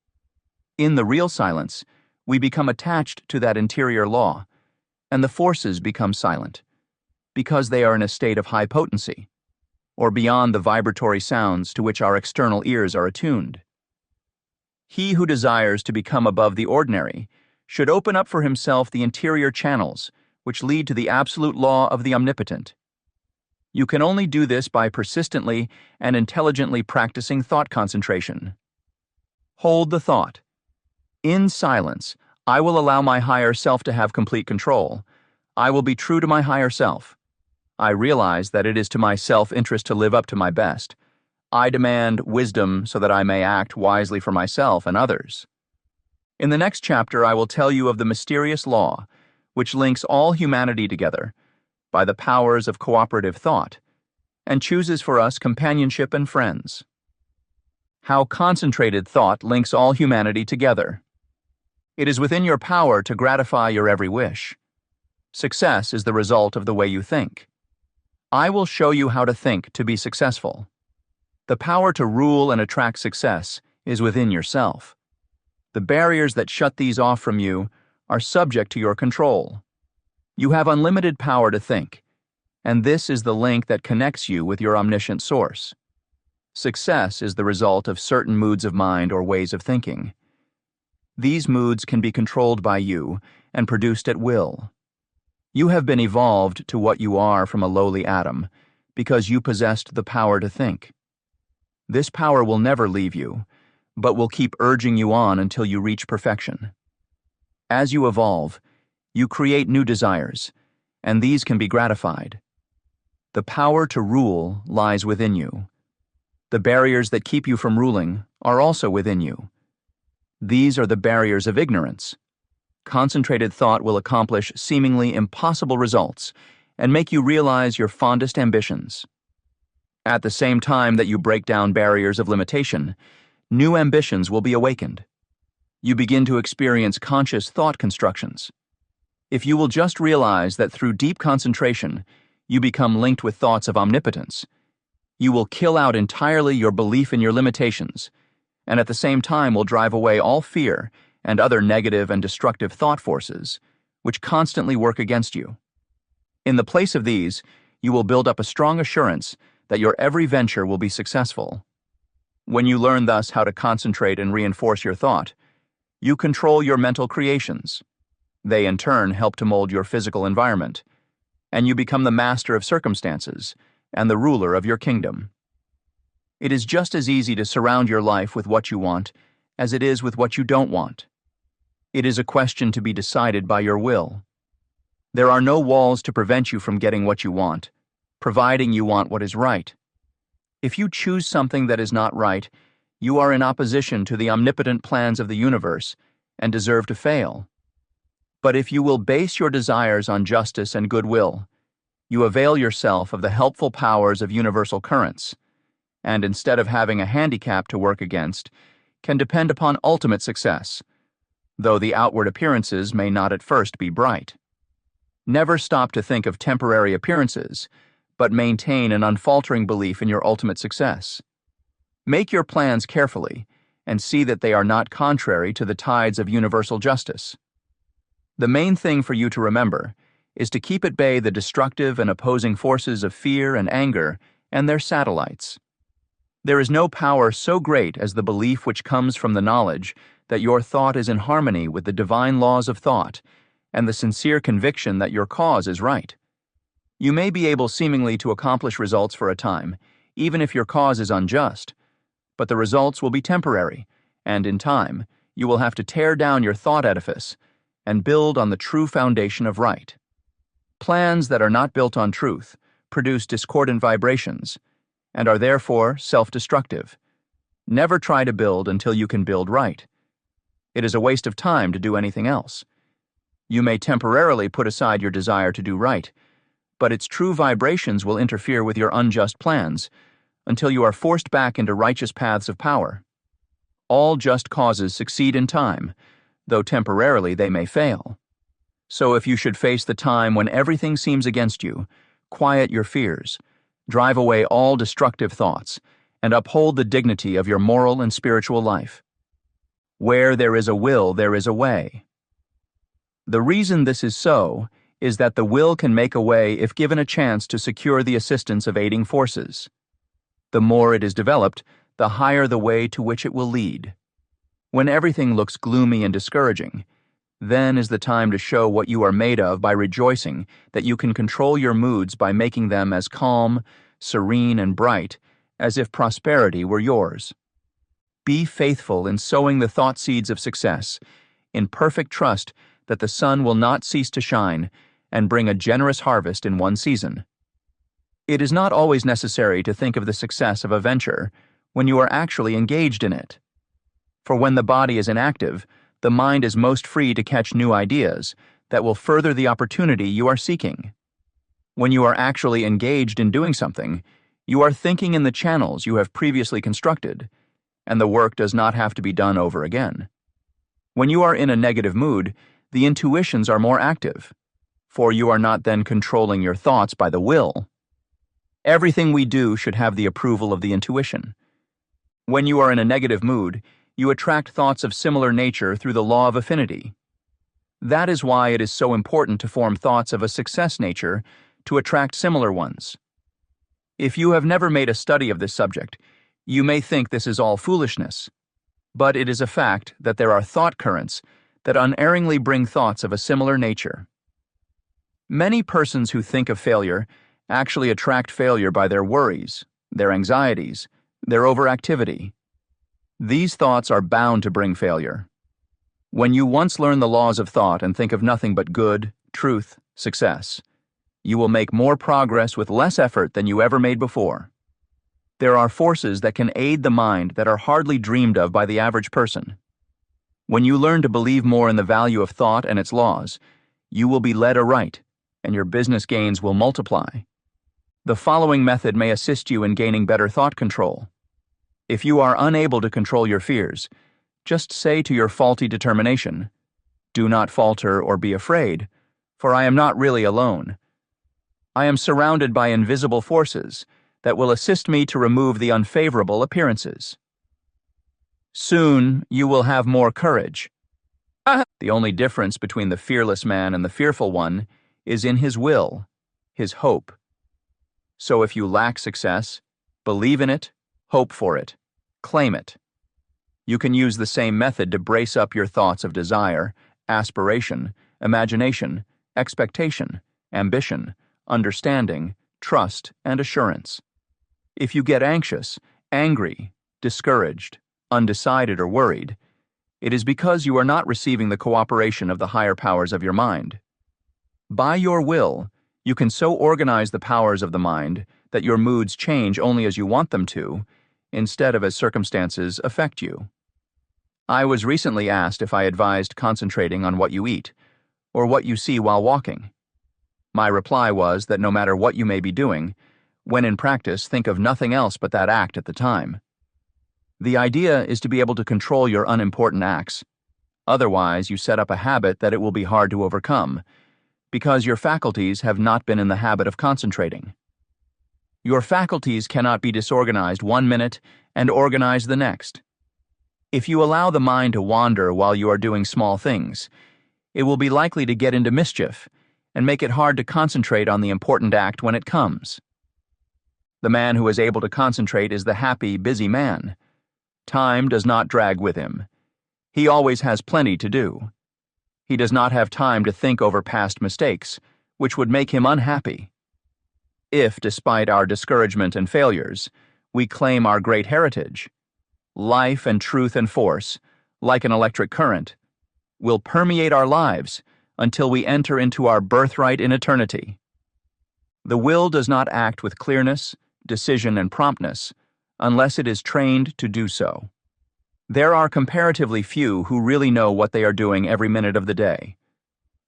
In the real silence, we become attached to that interior law, and the forces become silent, because they are in a state of high potency, or beyond the vibratory sounds to which our external ears are attuned. He who desires to become above the ordinary should open up for himself the interior channels which lead to the absolute law of the omnipotent. You can only do this by persistently and intelligently practicing thought concentration. Hold the thought. In silence, I will allow my higher self to have complete control. I will be true to my higher self. I realize that it is to my self-interest to live up to my best. I demand wisdom so that I may act wisely for myself and others. In the next chapter, I will tell you of the mysterious law, which links all humanity together by the powers of cooperative thought, and chooses for us companionship and friends. How concentrated thought links all humanity together. It is within your power to gratify your every wish. Success is the result of the way you think. I will show you how to think to be successful. The power to rule and attract success is within yourself. The barriers that shut these off from you are subject to your control. You have unlimited power to think, and this is the link that connects you with your omniscient source. Success is the result of certain moods of mind or ways of thinking. These moods can be controlled by you and produced at will. You have been evolved to what you are from a lowly atom because you possessed the power to think. This power will never leave you, but will keep urging you on until you reach perfection. As you evolve, you create new desires, and these can be gratified. The power to rule lies within you. The barriers that keep you from ruling are also within you. These are the barriers of ignorance. Concentrated thought will accomplish seemingly impossible results and make you realize your fondest ambitions. At the same time that you break down barriers of limitation, new ambitions will be awakened. You begin to experience conscious thought constructions. If you will just realize that through deep concentration, you become linked with thoughts of omnipotence, you will kill out entirely your belief in your limitations, and at the same time will drive away all fear and other negative and destructive thought forces, which constantly work against you. In the place of these, you will build up a strong assurance that your every venture will be successful. When you learn thus how to concentrate and reinforce your thought, you control your mental creations. They in turn help to mold your physical environment, and you become the master of circumstances and the ruler of your kingdom. It is just as easy to surround your life with what you want as it is with what you don't want. It is a question to be decided by your will. There are no walls to prevent you from getting what you want, providing you want what is right. If you choose something that is not right, you are in opposition to the omnipotent plans of the universe and deserve to fail. But if you will base your desires on justice and goodwill, you avail yourself of the helpful powers of universal currents, and instead of having a handicap to work against, can depend upon ultimate success, though the outward appearances may not at first be bright. Never stop to think of temporary appearances, but maintain an unfaltering belief in your ultimate success. Make your plans carefully, and see that they are not contrary to the tides of universal justice. The main thing for you to remember is to keep at bay the destructive and opposing forces of fear and anger and their satellites. There is no power so great as the belief which comes from the knowledge that your thought is in harmony with the divine laws of thought and the sincere conviction that your cause is right. You may be able seemingly to accomplish results for a time, even if your cause is unjust, but the results will be temporary, and in time, you will have to tear down your thought edifice and build on the true foundation of right. Plans that are not built on truth produce discordant vibrations and are therefore self-destructive. Never try to build until you can build right. It is a waste of time to do anything else. You may temporarily put aside your desire to do right, but its true vibrations will interfere with your unjust plans until you are forced back into righteous paths of power. All just causes succeed in time, though temporarily they may fail. So if you should face the time when everything seems against you, quiet your fears, drive away all destructive thoughts, and uphold the dignity of your moral and spiritual life. Where there is a will, there is a way. The reason this is so is that the will can make a way if given a chance to secure the assistance of aiding forces. The more it is developed, the higher the way to which it will lead. When everything looks gloomy and discouraging, Then is the time to show what you are made of by rejoicing that you can control your moods by making them as calm, serene, and bright as if prosperity were yours. Be faithful in sowing the thought seeds of success, in perfect trust that the sun will not cease to shine and bring a generous harvest in one season. It is not always necessary to think of the success of a venture when you are actually engaged in it. For when the body is inactive, the mind is most free to catch new ideas that will further the opportunity you are seeking. When you are actually engaged in doing something, you are thinking in the channels you have previously constructed, and the work does not have to be done over again. When you are in a negative mood, the intuitions are more active, for you are not then controlling your thoughts by the will. Everything we do should have the approval of the intuition. When you are in a negative mood, you attract thoughts of similar nature through the law of affinity. That is why it is so important to form thoughts of a success nature to attract similar ones. If you have never made a study of this subject, you may think this is all foolishness, but it is a fact that there are thought currents that unerringly bring thoughts of a similar nature. Many persons who think of failure actually attract failure by their worries, their anxieties, their overactivity. These thoughts are bound to bring failure. When you once learn the laws of thought and think of nothing but good, truth, success, you will make more progress with less effort than you ever made before. There are forces that can aid the mind that are hardly dreamed of by the average person. When you learn to believe more in the value of thought and its laws, you will be led aright, and your business gains will multiply. The following method may assist you in gaining better thought control. If you are unable to control your fears, just say to your faulty determination, "Do not falter or be afraid, for I am not really alone. I am surrounded by invisible forces that will assist me to remove the unfavorable appearances." Soon you will have more courage. The only difference between the fearless man and the fearful one is in his will, his hope. So if you lack success, believe in it, hope for it, claim it. You can use the same method to brace up your thoughts of desire, aspiration, imagination, expectation, ambition, understanding, trust, and assurance. If you get anxious, angry, discouraged, undecided, or worried, it is because you are not receiving the cooperation of the higher powers of your mind. By your will, you can so organize the powers of the mind that your moods change only as you want them to, instead of as circumstances affect you. I was recently asked if I advised concentrating on what you eat, or what you see while walking. My reply was that no matter what you may be doing, when in practice, think of nothing else but that act at the time. The idea is to be able to control your unimportant acts. Otherwise, you set up a habit that it will be hard to overcome, because your faculties have not been in the habit of concentrating. Your faculties cannot be disorganized 1 minute and organized the next. If you allow the mind to wander while you are doing small things, it will be likely to get into mischief and make it hard to concentrate on the important act when it comes. The man who is able to concentrate is the happy, busy man. Time does not drag with him. He always has plenty to do. He does not have time to think over past mistakes, which would make him unhappy. If, despite our discouragement and failures, we claim our great heritage, life and truth and force, like an electric current, will permeate our lives until we enter into our birthright in eternity. The will does not act with clearness, decision, and promptness unless it is trained to do so. There are comparatively few who really know what they are doing every minute of the day.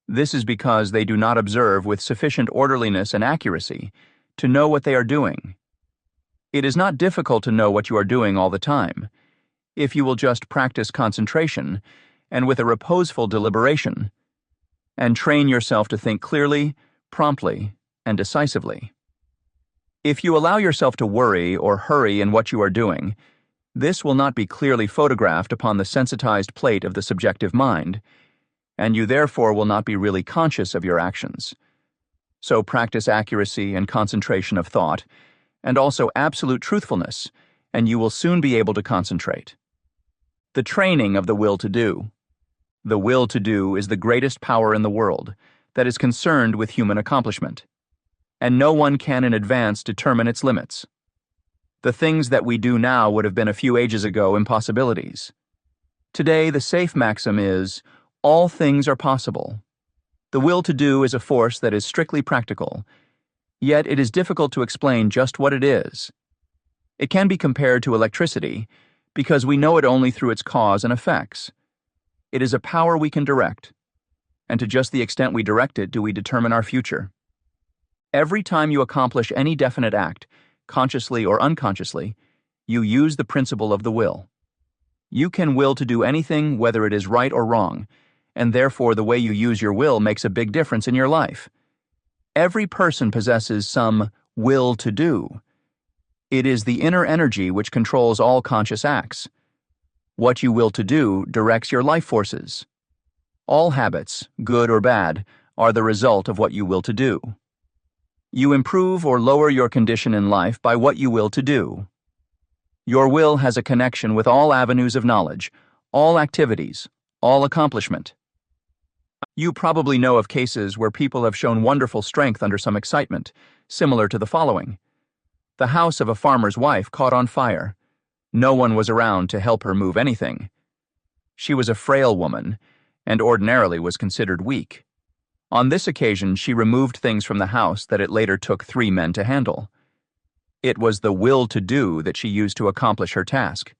This is because they do not observe with sufficient orderliness and accuracy to know what they are doing. It is not difficult to know what you are doing all the time, if you will just practice concentration and with a reposeful deliberation, and train yourself to think clearly, promptly, and decisively. If you allow yourself to worry or hurry in what you are doing, this will not be clearly photographed upon the sensitized plate of the subjective mind, and you therefore will not be really conscious of your actions. So practice accuracy and concentration of thought, and also absolute truthfulness, and you will soon be able to concentrate. The training of the will to do. The will to do is the greatest power in the world that is concerned with human accomplishment, and no one can in advance determine its limits. The things that we do now would have been a few ages ago impossibilities. Today, the safe maxim is, all things are possible. The will to do is a force that is strictly practical, yet it is difficult to explain just what it is. It can be compared to electricity because we know it only through its cause and effects. It is a power we can direct, and to just the extent we direct it do we determine our future. Every time you accomplish any definite act, consciously or unconsciously, you use the principle of the will. You can will to do anything whether it is right or wrong, and therefore the way you use your will makes a big difference in your life. Every person possesses some will to do. It is the inner energy which controls all conscious acts. What you will to do directs your life forces. All habits, good or bad, are the result of what you will to do. You improve or lower your condition in life by what you will to do. Your will has a connection with all avenues of knowledge, all activities, all accomplishment. You probably know of cases where people have shown wonderful strength under some excitement, similar to the following. The house of a farmer's wife caught on fire. No one was around to help her move anything. She was a frail woman, and ordinarily was considered weak. On this occasion, she removed things from the house that it later took 3 men to handle. It was the will to do that she used to accomplish her task.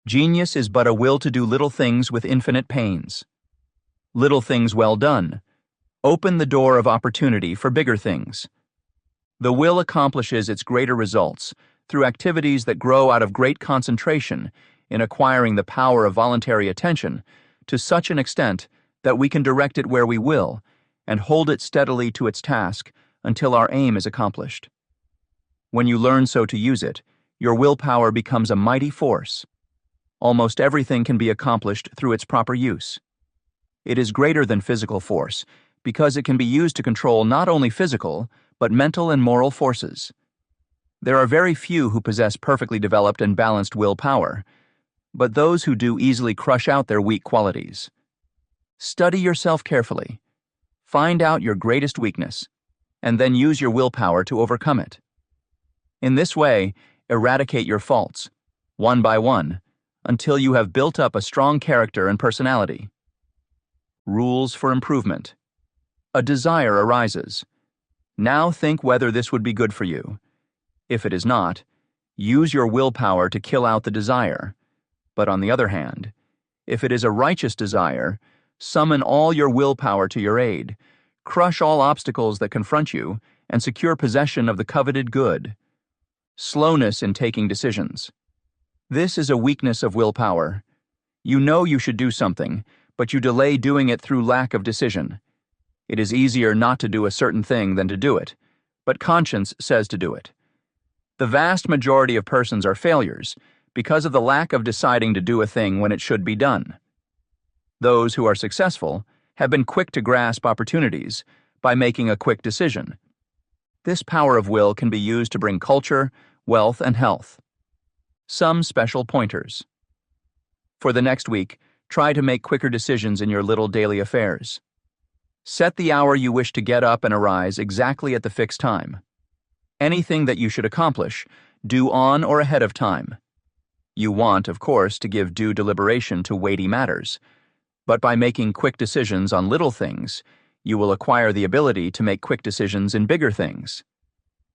Genius is but a will to do little things with infinite pains. Little things well done open the door of opportunity for bigger things. The will accomplishes its greater results through activities that grow out of great concentration in acquiring the power of voluntary attention to such an extent that we can direct it where we will and hold it steadily to its task until our aim is accomplished. When you learn so to use it, your willpower becomes a mighty force. Almost everything can be accomplished through its proper use. It is greater than physical force because it can be used to control not only physical, but mental and moral forces. There are very few who possess perfectly developed and balanced willpower, but those who do easily crush out their weak qualities. Study yourself carefully. Find out your greatest weakness, and then use your willpower to overcome it. In this way, eradicate your faults, one by one, until you have built up a strong character and personality. Rules for improvement. A desire arises. Now think whether this would be good for you. If it is not, use your willpower to kill out the desire. But on the other hand, if it is a righteous desire, summon all your willpower to your aid, crush all obstacles that confront you, and secure possession of the coveted good. Slowness in taking decisions. This is a weakness of willpower. You know you should do something, but you delay doing it through lack of decision. It is easier not to do a certain thing than to do it, but conscience says to do it. The vast majority of persons are failures because of the lack of deciding to do a thing when it should be done. Those who are successful have been quick to grasp opportunities by making a quick decision. This power of will can be used to bring culture, wealth, and health. Some special pointers. For the next week, try to make quicker decisions in your little daily affairs. Set the hour you wish to get up and arise exactly at the fixed time. Anything that you should accomplish, do on or ahead of time. You want, of course, to give due deliberation to weighty matters, but by making quick decisions on little things, you will acquire the ability to make quick decisions in bigger things.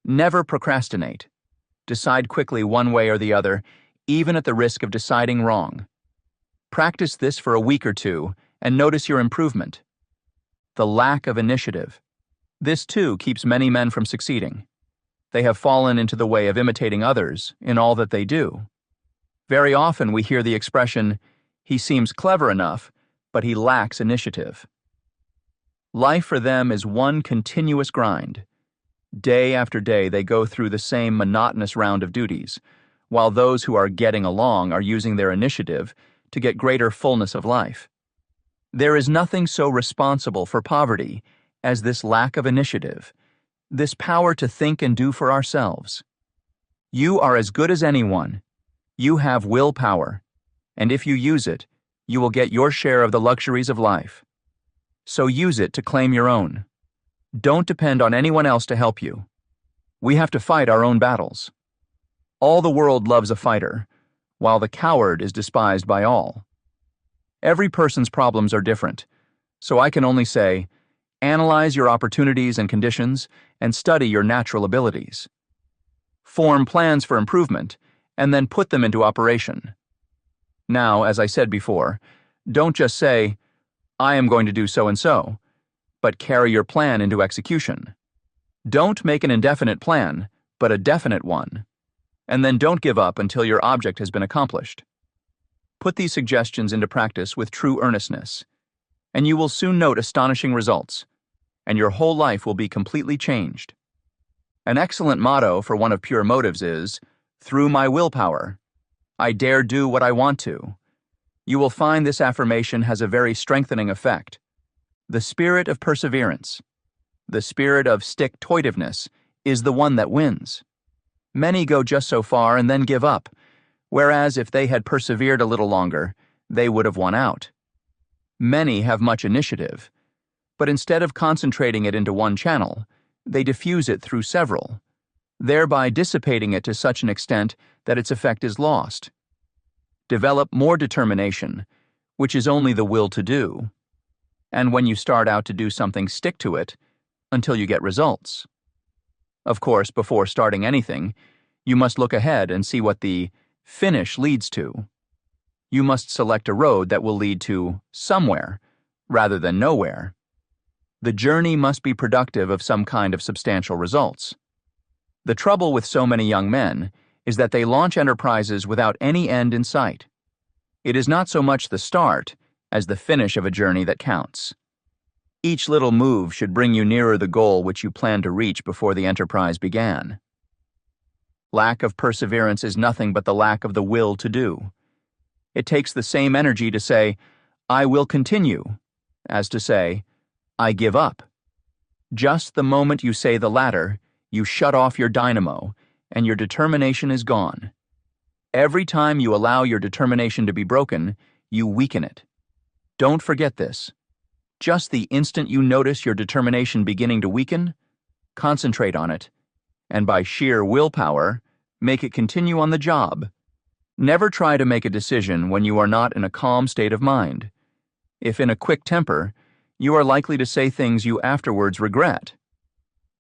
Never procrastinate. Decide quickly one way or the other, even at the risk of deciding wrong. Practice this for a week or two and notice your improvement. The lack of initiative. This too keeps many men from succeeding. They have fallen into the way of imitating others in all that they do. Very often we hear the expression, "He seems clever enough, but he lacks initiative." Life for them is one continuous grind. Day after day they go through the same monotonous round of duties, while those who are getting along are using their initiative to get greater fullness of life. There is nothing so responsible for poverty as this lack of initiative, this power to think and do for ourselves. You are as good as anyone. You have willpower, and if you use it, you will get your share of the luxuries of life. So use it to claim your own. Don't depend on anyone else to help you. We have to fight our own battles. All the world loves a fighter, while the coward is despised by all. Every person's problems are different, so I can only say, analyze your opportunities and conditions and study your natural abilities. Form plans for improvement and then put them into operation. Now, as I said before, don't just say, I am going to do so and so, but carry your plan into execution. Don't make an indefinite plan, but a definite one. And then don't give up until your object has been accomplished. Put these suggestions into practice with true earnestness, and you will soon note astonishing results, and your whole life will be completely changed. An excellent motto for one of pure motives is, through my willpower, I dare do what I want to. You will find this affirmation has a very strengthening effect. The spirit of perseverance, the spirit of stick-to-itiveness, is the one that wins. Many go just so far and then give up, whereas if they had persevered a little longer, they would have won out. Many have much initiative, but instead of concentrating it into one channel, they diffuse it through several, thereby dissipating it to such an extent that its effect is lost. Develop more determination, which is only the will to do. And when you start out to do something, stick to it until you get results. Of course, before starting anything, you must look ahead and see what the finish leads to. You must select a road that will lead to somewhere rather than nowhere. The journey must be productive of some kind of substantial results. The trouble with so many young men is that they launch enterprises without any end in sight. It is not so much the start as the finish of a journey that counts. Each little move should bring you nearer the goal which you planned to reach before the enterprise began. Lack of perseverance is nothing but the lack of the will to do. It takes the same energy to say, I will continue, as to say, I give up. Just the moment you say the latter, you shut off your dynamo, and your determination is gone. Every time you allow your determination to be broken, you weaken it. Don't forget this. Just the instant you notice your determination beginning to weaken, concentrate on it, and by sheer willpower, make it continue on the job. Never try to make a decision when you are not in a calm state of mind. If in a quick temper, you are likely to say things you afterwards regret.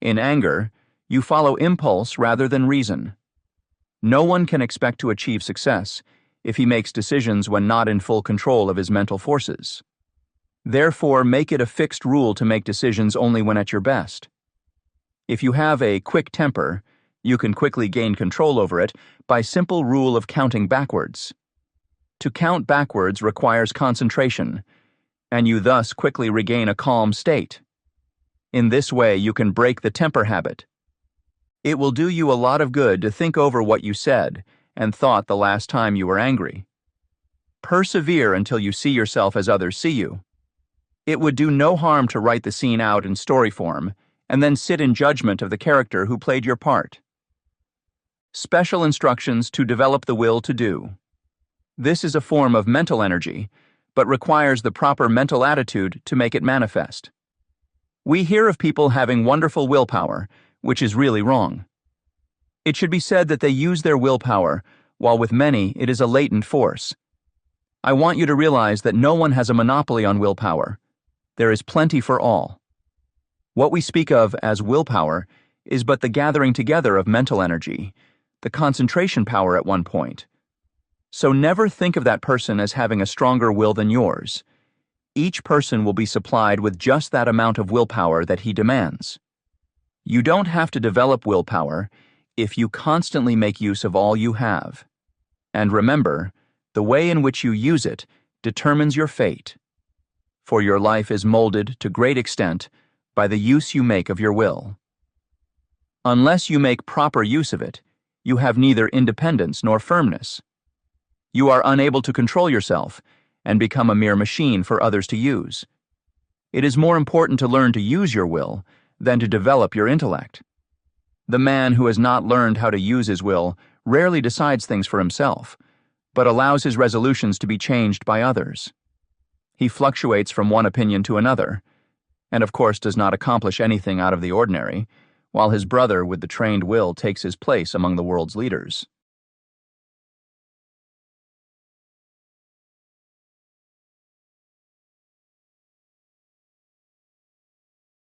In anger, you follow impulse rather than reason. No one can expect to achieve success if he makes decisions when not in full control of his mental forces. Therefore, make it a fixed rule to make decisions only when at your best. If you have a quick temper, you can quickly gain control over it by simple rule of counting backwards. To count backwards requires concentration, and you thus quickly regain a calm state. In this way, you can break the temper habit. It will do you a lot of good to think over what you said and thought the last time you were angry. Persevere until you see yourself as others see you. It would do no harm to write the scene out in story form and then sit in judgment of the character who played your part. Special instructions to develop the will to do. This is a form of mental energy, but requires the proper mental attitude to make it manifest. We hear of people having wonderful willpower, which is really wrong. It should be said that they use their willpower, while with many it is a latent force. I want you to realize that no one has a monopoly on willpower. There is plenty for all. What we speak of as willpower is but the gathering together of mental energy, the concentration power at one point. So never think of that person as having a stronger will than yours. Each person will be supplied with just that amount of willpower that he demands. You don't have to develop willpower if you constantly make use of all you have. And remember, the way in which you use it determines your fate. For your life is molded to great extent by the use you make of your will. Unless you make proper use of it, you have neither independence nor firmness. You are unable to control yourself and become a mere machine for others to use. It is more important to learn to use your will than to develop your intellect. The man who has not learned how to use his will rarely decides things for himself, but allows his resolutions to be changed by others. He fluctuates from one opinion to another, and of course does not accomplish anything out of the ordinary, while his brother with the trained will takes his place among the world's leaders.